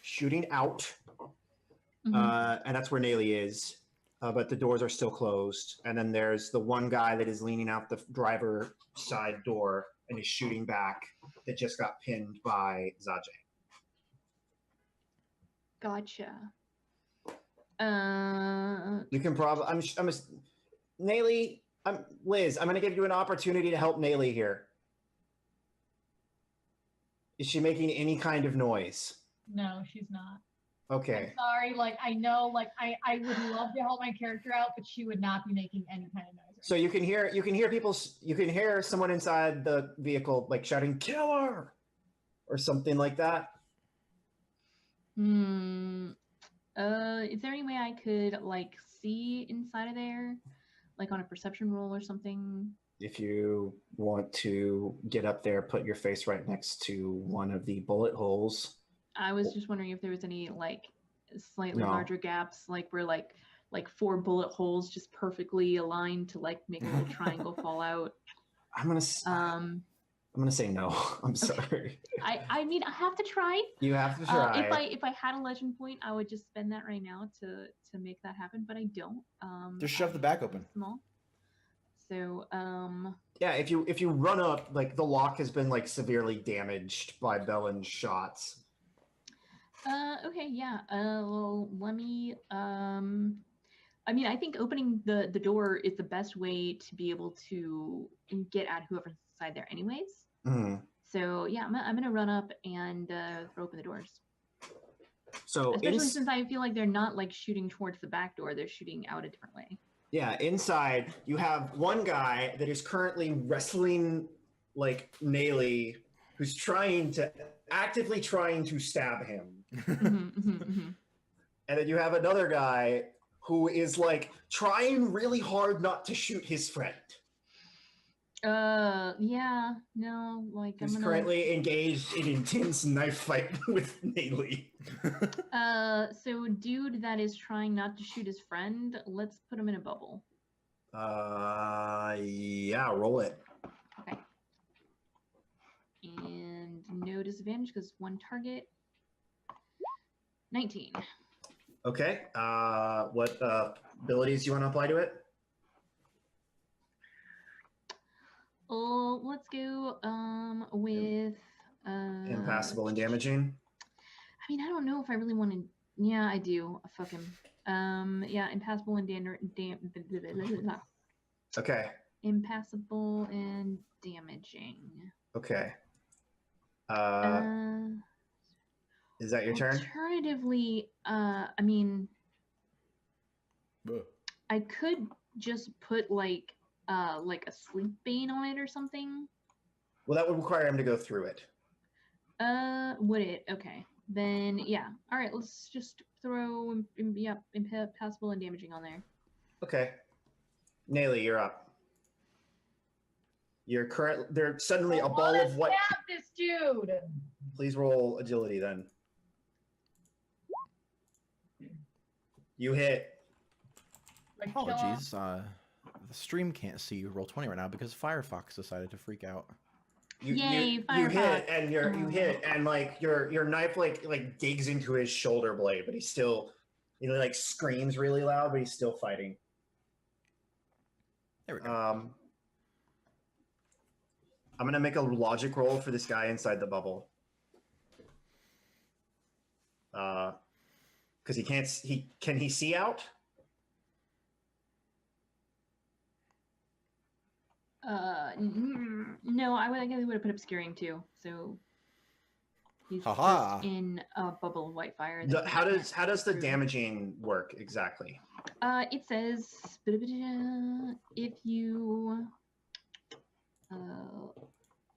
shooting out. Mm-hmm. And that's where Nayli is. But the doors are still closed. And then there's the one guy that is leaning out the driver side door and is shooting back that just got pinned by Zajay. Gotcha. You can probably. Nayli. Liz. I'm going to give you an opportunity to help Nayli here. Is she making any kind of noise? No, she's not. Okay. I'm sorry, like I know, like I would love to help my character out, but she would not be making any kind of noise. So you can hear someone inside the vehicle like shouting "Kill her!" or something like that. Is there any way I could like see inside of there, like on a perception roll or something? If you want to get up there, put your face right next to one of the bullet holes. I was just wondering if there was any like slightly larger gaps, like where like 4 bullet holes just perfectly aligned to like make a little triangle fall out. I'm gonna say no. I'm sorry. I mean, I have to try. You have to try. If I had a legend point, I would just spend that right now to make that happen, but I don't. Just shove the back open. Small. So yeah, if you run up, like the lock has been like severely damaged by Bellen's shots. Okay, yeah. Well, let me. I mean, I think opening the door is the best way to be able to get at whoever's inside there, anyways. Mm-hmm. So yeah, I'm gonna run up and throw open the doors. So especially since I feel like they're not like shooting towards the back door; they're shooting out a different way. Yeah, inside you have one guy that is currently wrestling like Nayli, who's actively trying to stab him. And then you have another guy who is like trying really hard not to shoot his friend. Yeah, no, like who's currently engaged in intense knife fight with Nayli. So dude that is trying not to shoot his friend, let's put him in a bubble. Yeah, roll it. Okay. And no disadvantage because 1 target. 19. Okay. What abilities do you want to apply to it? Oh, let's go with impassable and damaging. I mean, I don't know if I really want to. Yeah, I do. Fuck him. Yeah, impassable and Okay. Impassable and damaging. Okay. Is that your turn? Alternatively, I mean, I could just put like a sleep bane on it or something. Well, that would require him to go through it. Would it? Okay. Then yeah. All right. Let's just throw impassable and damaging on there. Okay. Nayli, you're up. There's suddenly a ball of what? Stab this dude. Please roll agility then. You hit. Like, kill him. Apologies. The stream can't see you roll 20 right now because Firefox decided to freak out. Yay, you Firefox. hit and you hit and like your knife like digs into his shoulder blade, but he like screams really loud, but he's still fighting. There we go. I'm gonna make a logic roll for this guy inside the bubble. Because he can't. Can he see out? No, I guess he would have put obscuring too. So he's Haha. just in a bubble of white fire. How does the damaging work exactly? It says if you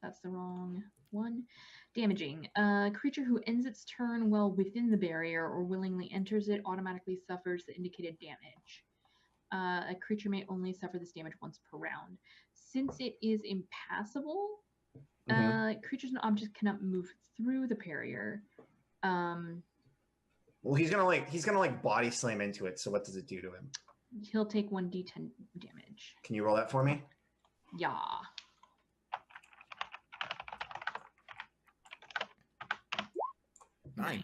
that's the wrong one. Damaging. A creature who ends its turn while within the barrier or willingly enters it automatically suffers the indicated damage. A creature may only suffer this damage once per round. Since it is impassable, creatures and objects cannot move through the barrier. Well, he's gonna body slam into it. So what does it do to him? He'll take 1d10 damage. Can you roll that for me? Yeah. Nine.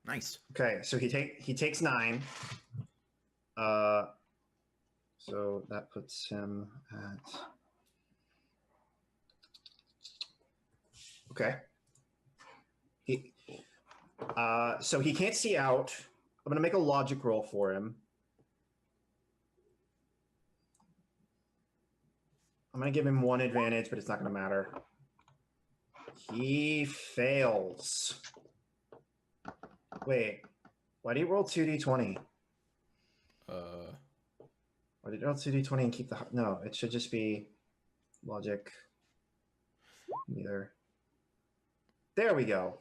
Nice. Okay, so he takes 9. So that puts him at. Okay. So he can't see out. I'm gonna make a logic roll for him. I'm gonna give him 1 advantage, but it's not gonna matter. He fails. Wait, why do you roll 2d20? Why did you roll 2d20 and keep the... No, it should just be logic. Neither. There we go.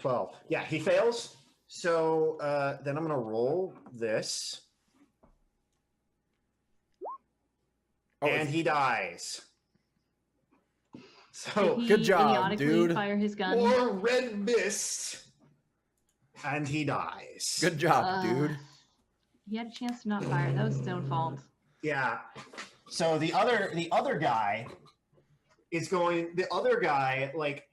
12. Yeah, he fails. So then I'm going to roll this. Oh, and he dies. So Did he good job, idiotically dude. Fire his gun. more red mist. And he dies. Good job, dude. He had a chance to not fire. That was his own fault. Yeah. So the other guy is going. The other guy, like,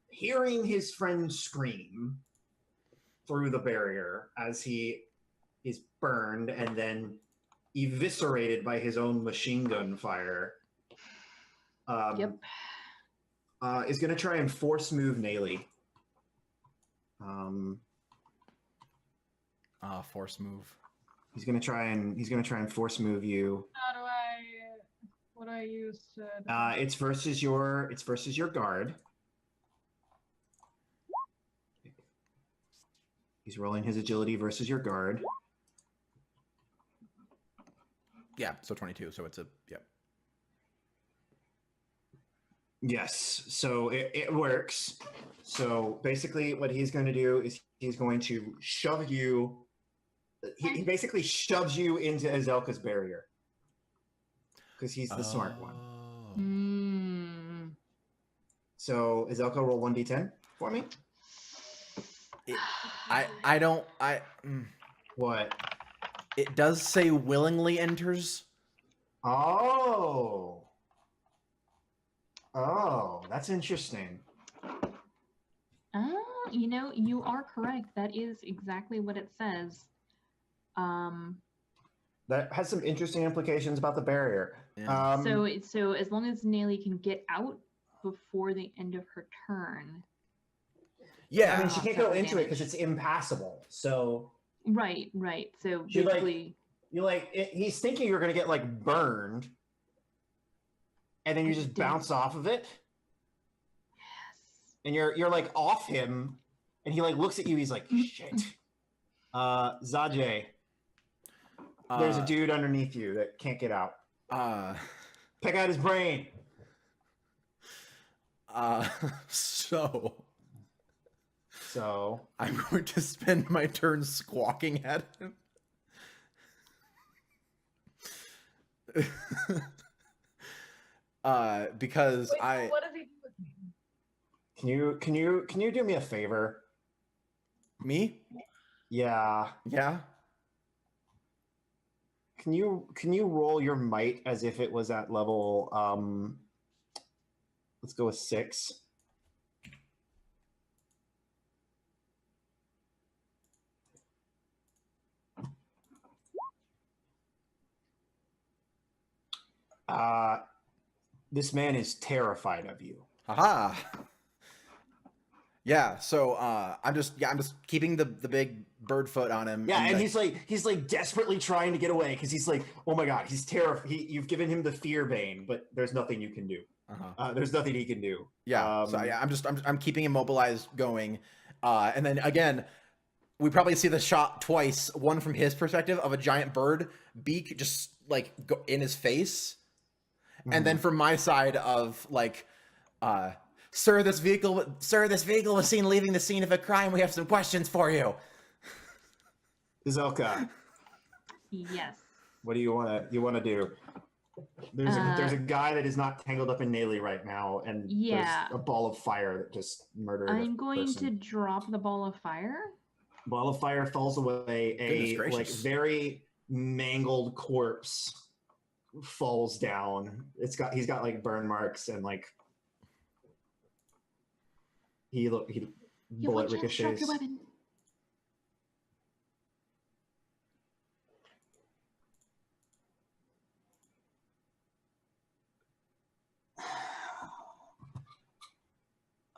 hearing his friend scream through the barrier as he is burned and then eviscerated by his own machine gun fire. Yep. Is going to try and force move Nayli. Force move. He's going to try and force move you. What do I use to? It's versus your guard. He's rolling his agility versus your guard. Yeah, so 22. So it's a yep. Yes, so it works. So basically what he's going to do is he's going to shove you. He basically shoves you into Azelka's barrier. Because he's the smart one. So Azelka, roll 1d10 for me. What? It does say willingly enters. Oh, that's interesting. You know, you are correct. That is exactly what it says. That has some interesting implications about the barrier. Yeah. So as long as Nayli can get out before the end of her turn. Yeah. I mean, she can't go into it because it's impassable. So Right. So She, basically, he's thinking you're gonna get like burned, and then you just bounce off of it, yes. and you're like off him, and he like looks at you. He's like, shit. Zajay, there's a dude underneath you that can't get out. Peck out his brain. So I'm going to spend my turn squawking at him. Because Wait, what does he do with me? can you do me a favor? Me? Yeah. Yeah. Can you roll your might as if it was at level let's go with 6. This man is terrified of you. Haha. Yeah, so I'm just keeping the big bird foot on him. Yeah, and he's like desperately trying to get away because he's like, oh my god, he's terrified. You've given him the fear bane, but there's nothing you can do. There's nothing he can do. Yeah, so yeah, I'm keeping him mobilized going, and then again, we probably see the shot twice. One from his perspective of a giant bird beak just like go in his face, and then from my side of like, sir, this vehicle was seen leaving the scene of a crime. We have some questions for you. Zelka, Yes. what do you want to do? There's a guy that is not tangled up in Naily right now, and there's a ball of fire that just murdered. I'm going to drop the ball of fire. Ball of fire falls away. A like very mangled corpse falls down. He's got like burn marks and like he bullet ricochets. Your weapon.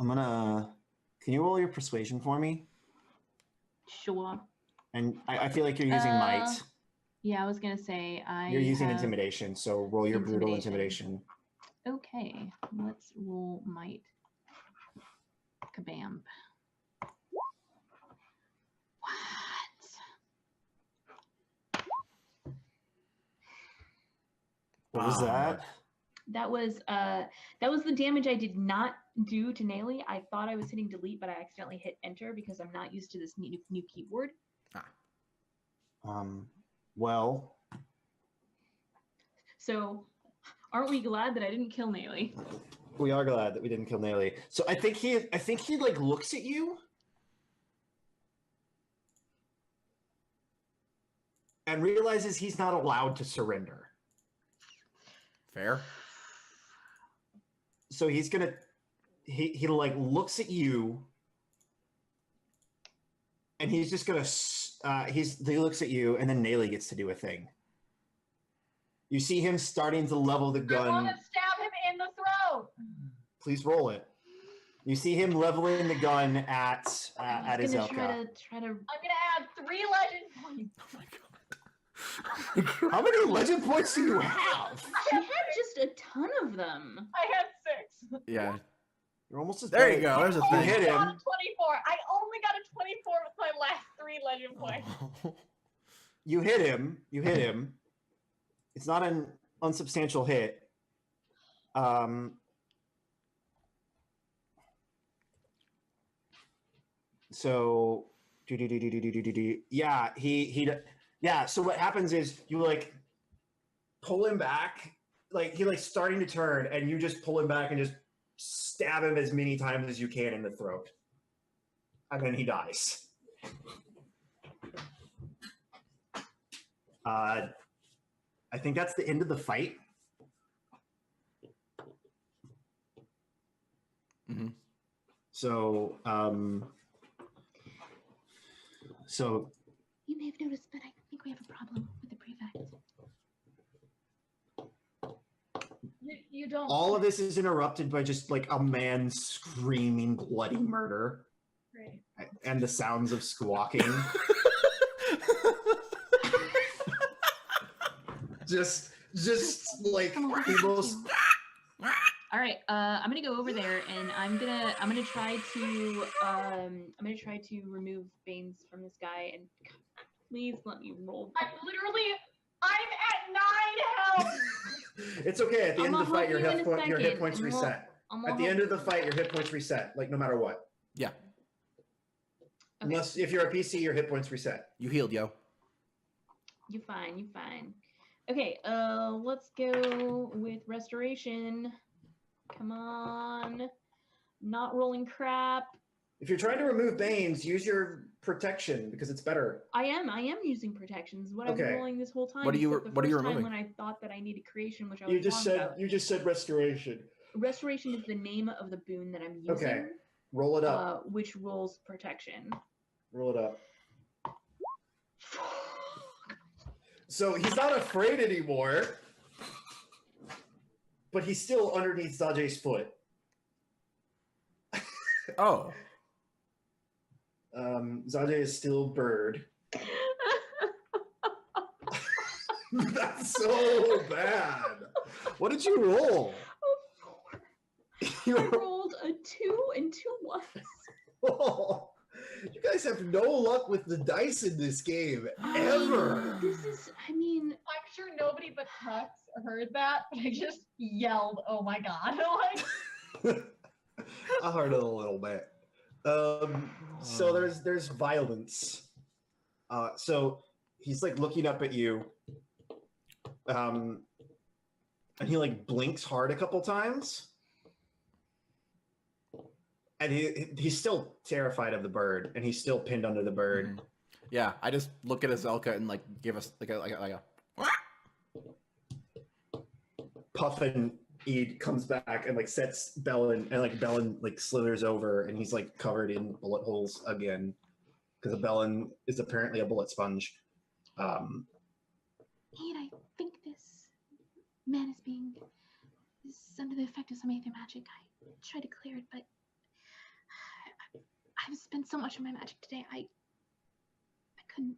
Can you roll your persuasion for me? Sure. And I feel like you're using might. Yeah, I was gonna say You're using intimidation, so roll your brutal intimidation. Okay, let's roll might. Kabam. What was that? That was the damage I did not do to Naily. I thought I was hitting delete, but I accidentally hit enter because I'm not used to this new keyboard. Well. So, aren't we glad that I didn't kill Naily? We are glad that we didn't kill Naily. So I think he like looks at you and realizes he's not allowed to surrender. Fair. So he's gonna he like looks at you and he's just gonna he looks at you and then Naily gets to do a thing. You see him starting to level the gun. I want to stab him in the throat. Please roll it. You see him leveling the gun at his Elka. Try to. I'm gonna add 3 legend points. Oh my god. How many legend points do you have? She had just a ton of them. I had 6. Yeah. You're almost as There bad. you go. There's a You thing. hit him. I got a 24. I only got a 24 with my last 3 legend points. You hit him. It's not an unsubstantial hit. So, yeah, so what happens is you like pull him back, like he like starting to turn, and you just pull him back and just stab him as many times as you can in the throat. And then he dies. I think that's the end of the fight. Mm-hmm. So, You may have noticed, but I think we have a problem with the prefect. You don't. all of this is interrupted by just like a man screaming bloody murder. Right. And the sounds of squawking. just like the most. All right, I'm gonna go over there and I'm gonna try to remove Banes from this guy, and please let me roll. I'm at 9 health. It's okay. At the end of the fight, your hit second. points reset. At the end of the fight, your hit points reset. Like no matter what. Yeah. Okay. Unless if you're a PC, your hit points reset. You healed, yo. You fine. Okay, let's go with restoration. Come on. Not rolling crap. If you're trying to remove Banes, use your protection because it's better. I am using protections. What I've Okay. been rolling this whole time. What are you- except the what are you first time removing? when I thought that I needed creation, which I You was just wrong said about. you just said restoration. Restoration is the name of the boon that I'm using. Okay. Roll it up. Which rolls protection. Roll it up. So he's not afraid anymore, but he's still underneath Zaje's foot. Oh. Zaje is still bird. That's so bad. What did you roll? I rolled a 2 and 2 ones. Oh, you guys have no luck with the dice in this game ever. This is, I mean, I'm sure nobody but Tux heard that, but I just yelled, "Oh my god!" Like, I heard it a little bit. So there's violence. So he's like looking up at you. And he like blinks hard a couple times. And he's still terrified of the bird, and he's still pinned under the bird. Mhm. Yeah, I just look at Azelka and like give us like a Puffin Eid comes back and like sets Bellin, and like Bellin like slithers over, and he's like covered in bullet holes again because Bellin is apparently a bullet sponge. Hey, I think this man is under the effect of some aether magic. I tried to clear it, but I've spent so much of my magic today. I couldn't.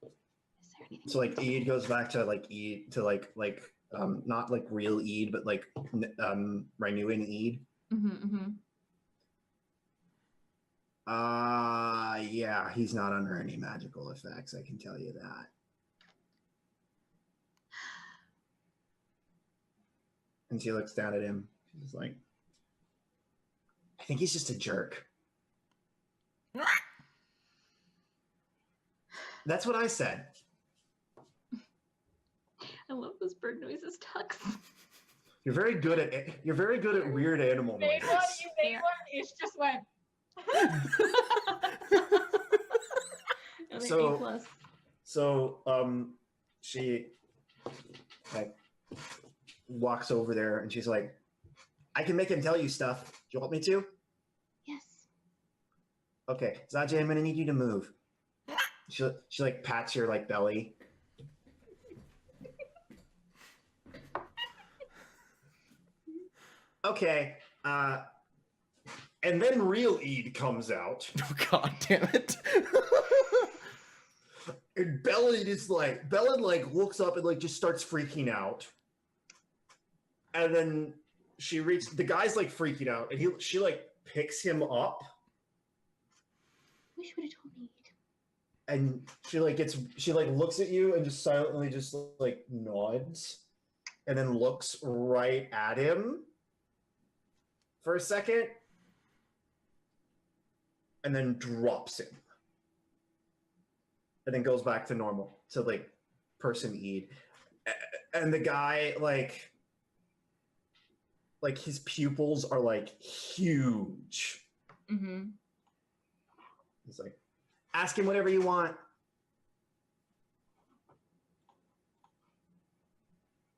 Is there anything? So like Eid goes back to like Eid to like not like real Eid, but like Rainuan Eid. Yeah, he's not under any magical effects, I can tell you that. And she looks down at him. She's like, I think he's just a jerk. That's what I said. I love those bird noises, Tux. You're very good at weird animal made noises. one, you made one. It just went. So she like walks over there and she's like, I can make him tell you stuff. Do you want me to? Yes. Okay, Zaje, I'm gonna need you to move. She like pats your like belly. Okay, and then real Eid comes out. Oh god damn it. And Bellin like looks up and like just starts freaking out. And then the guy's like freaking out, and she like picks him up. Wish you would have told me. And she like looks at you and just silently just like nods, and then looks right at him for a second, and then drops him. And then goes back to normal, to like person Eid. And the guy like his pupils are like huge. Mm-hmm. He's like, ask him whatever you want.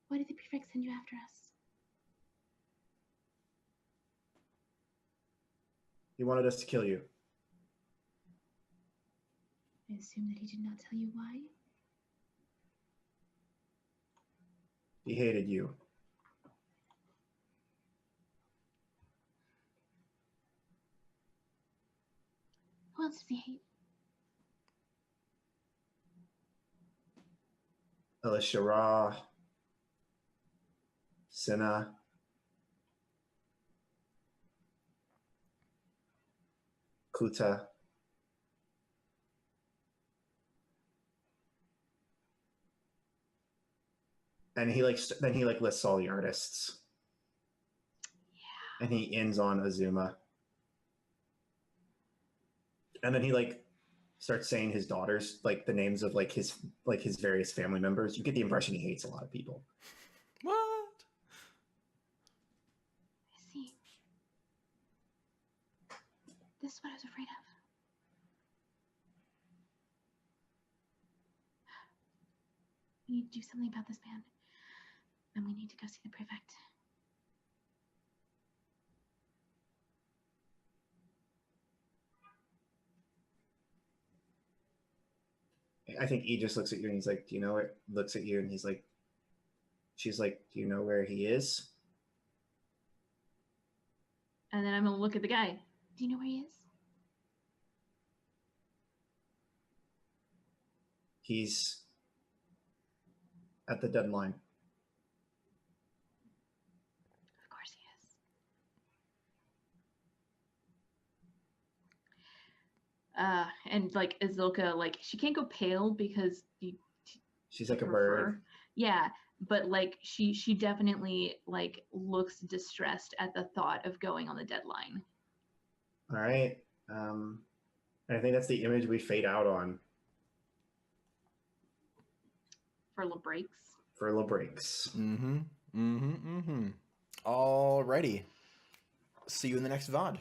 Why did the prefect send you after us? He wanted us to kill you. I assume that he did not tell you why. He hated you. Who else does he hate? Elishara, Cinna, Kuta. And he lists all the artists. Yeah. And he ends on Azuma. And then he like starts saying his daughters, like the names of like his various family members. You get the impression he hates a lot of people. What? I see. This is what I was afraid of. We need to do something about this man. And we need to go see the prefect. I think he just looks at you and he's like, do you know it? Looks at you and he's like, she's like, do you know where he is? And then I'm gonna look at the guy. Do you know where he is? He's at the deadline. Of course he is. And like Azilka, like she can't go pale because She's like a her bird. fur. Yeah, but like she definitely like looks distressed at the thought of going on the deadline. All right. I think that's the image we fade out on For La Breaks. for La Breaks. Alrighty. See you in the next VOD.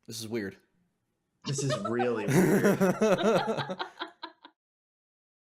This is weird. This is really weird.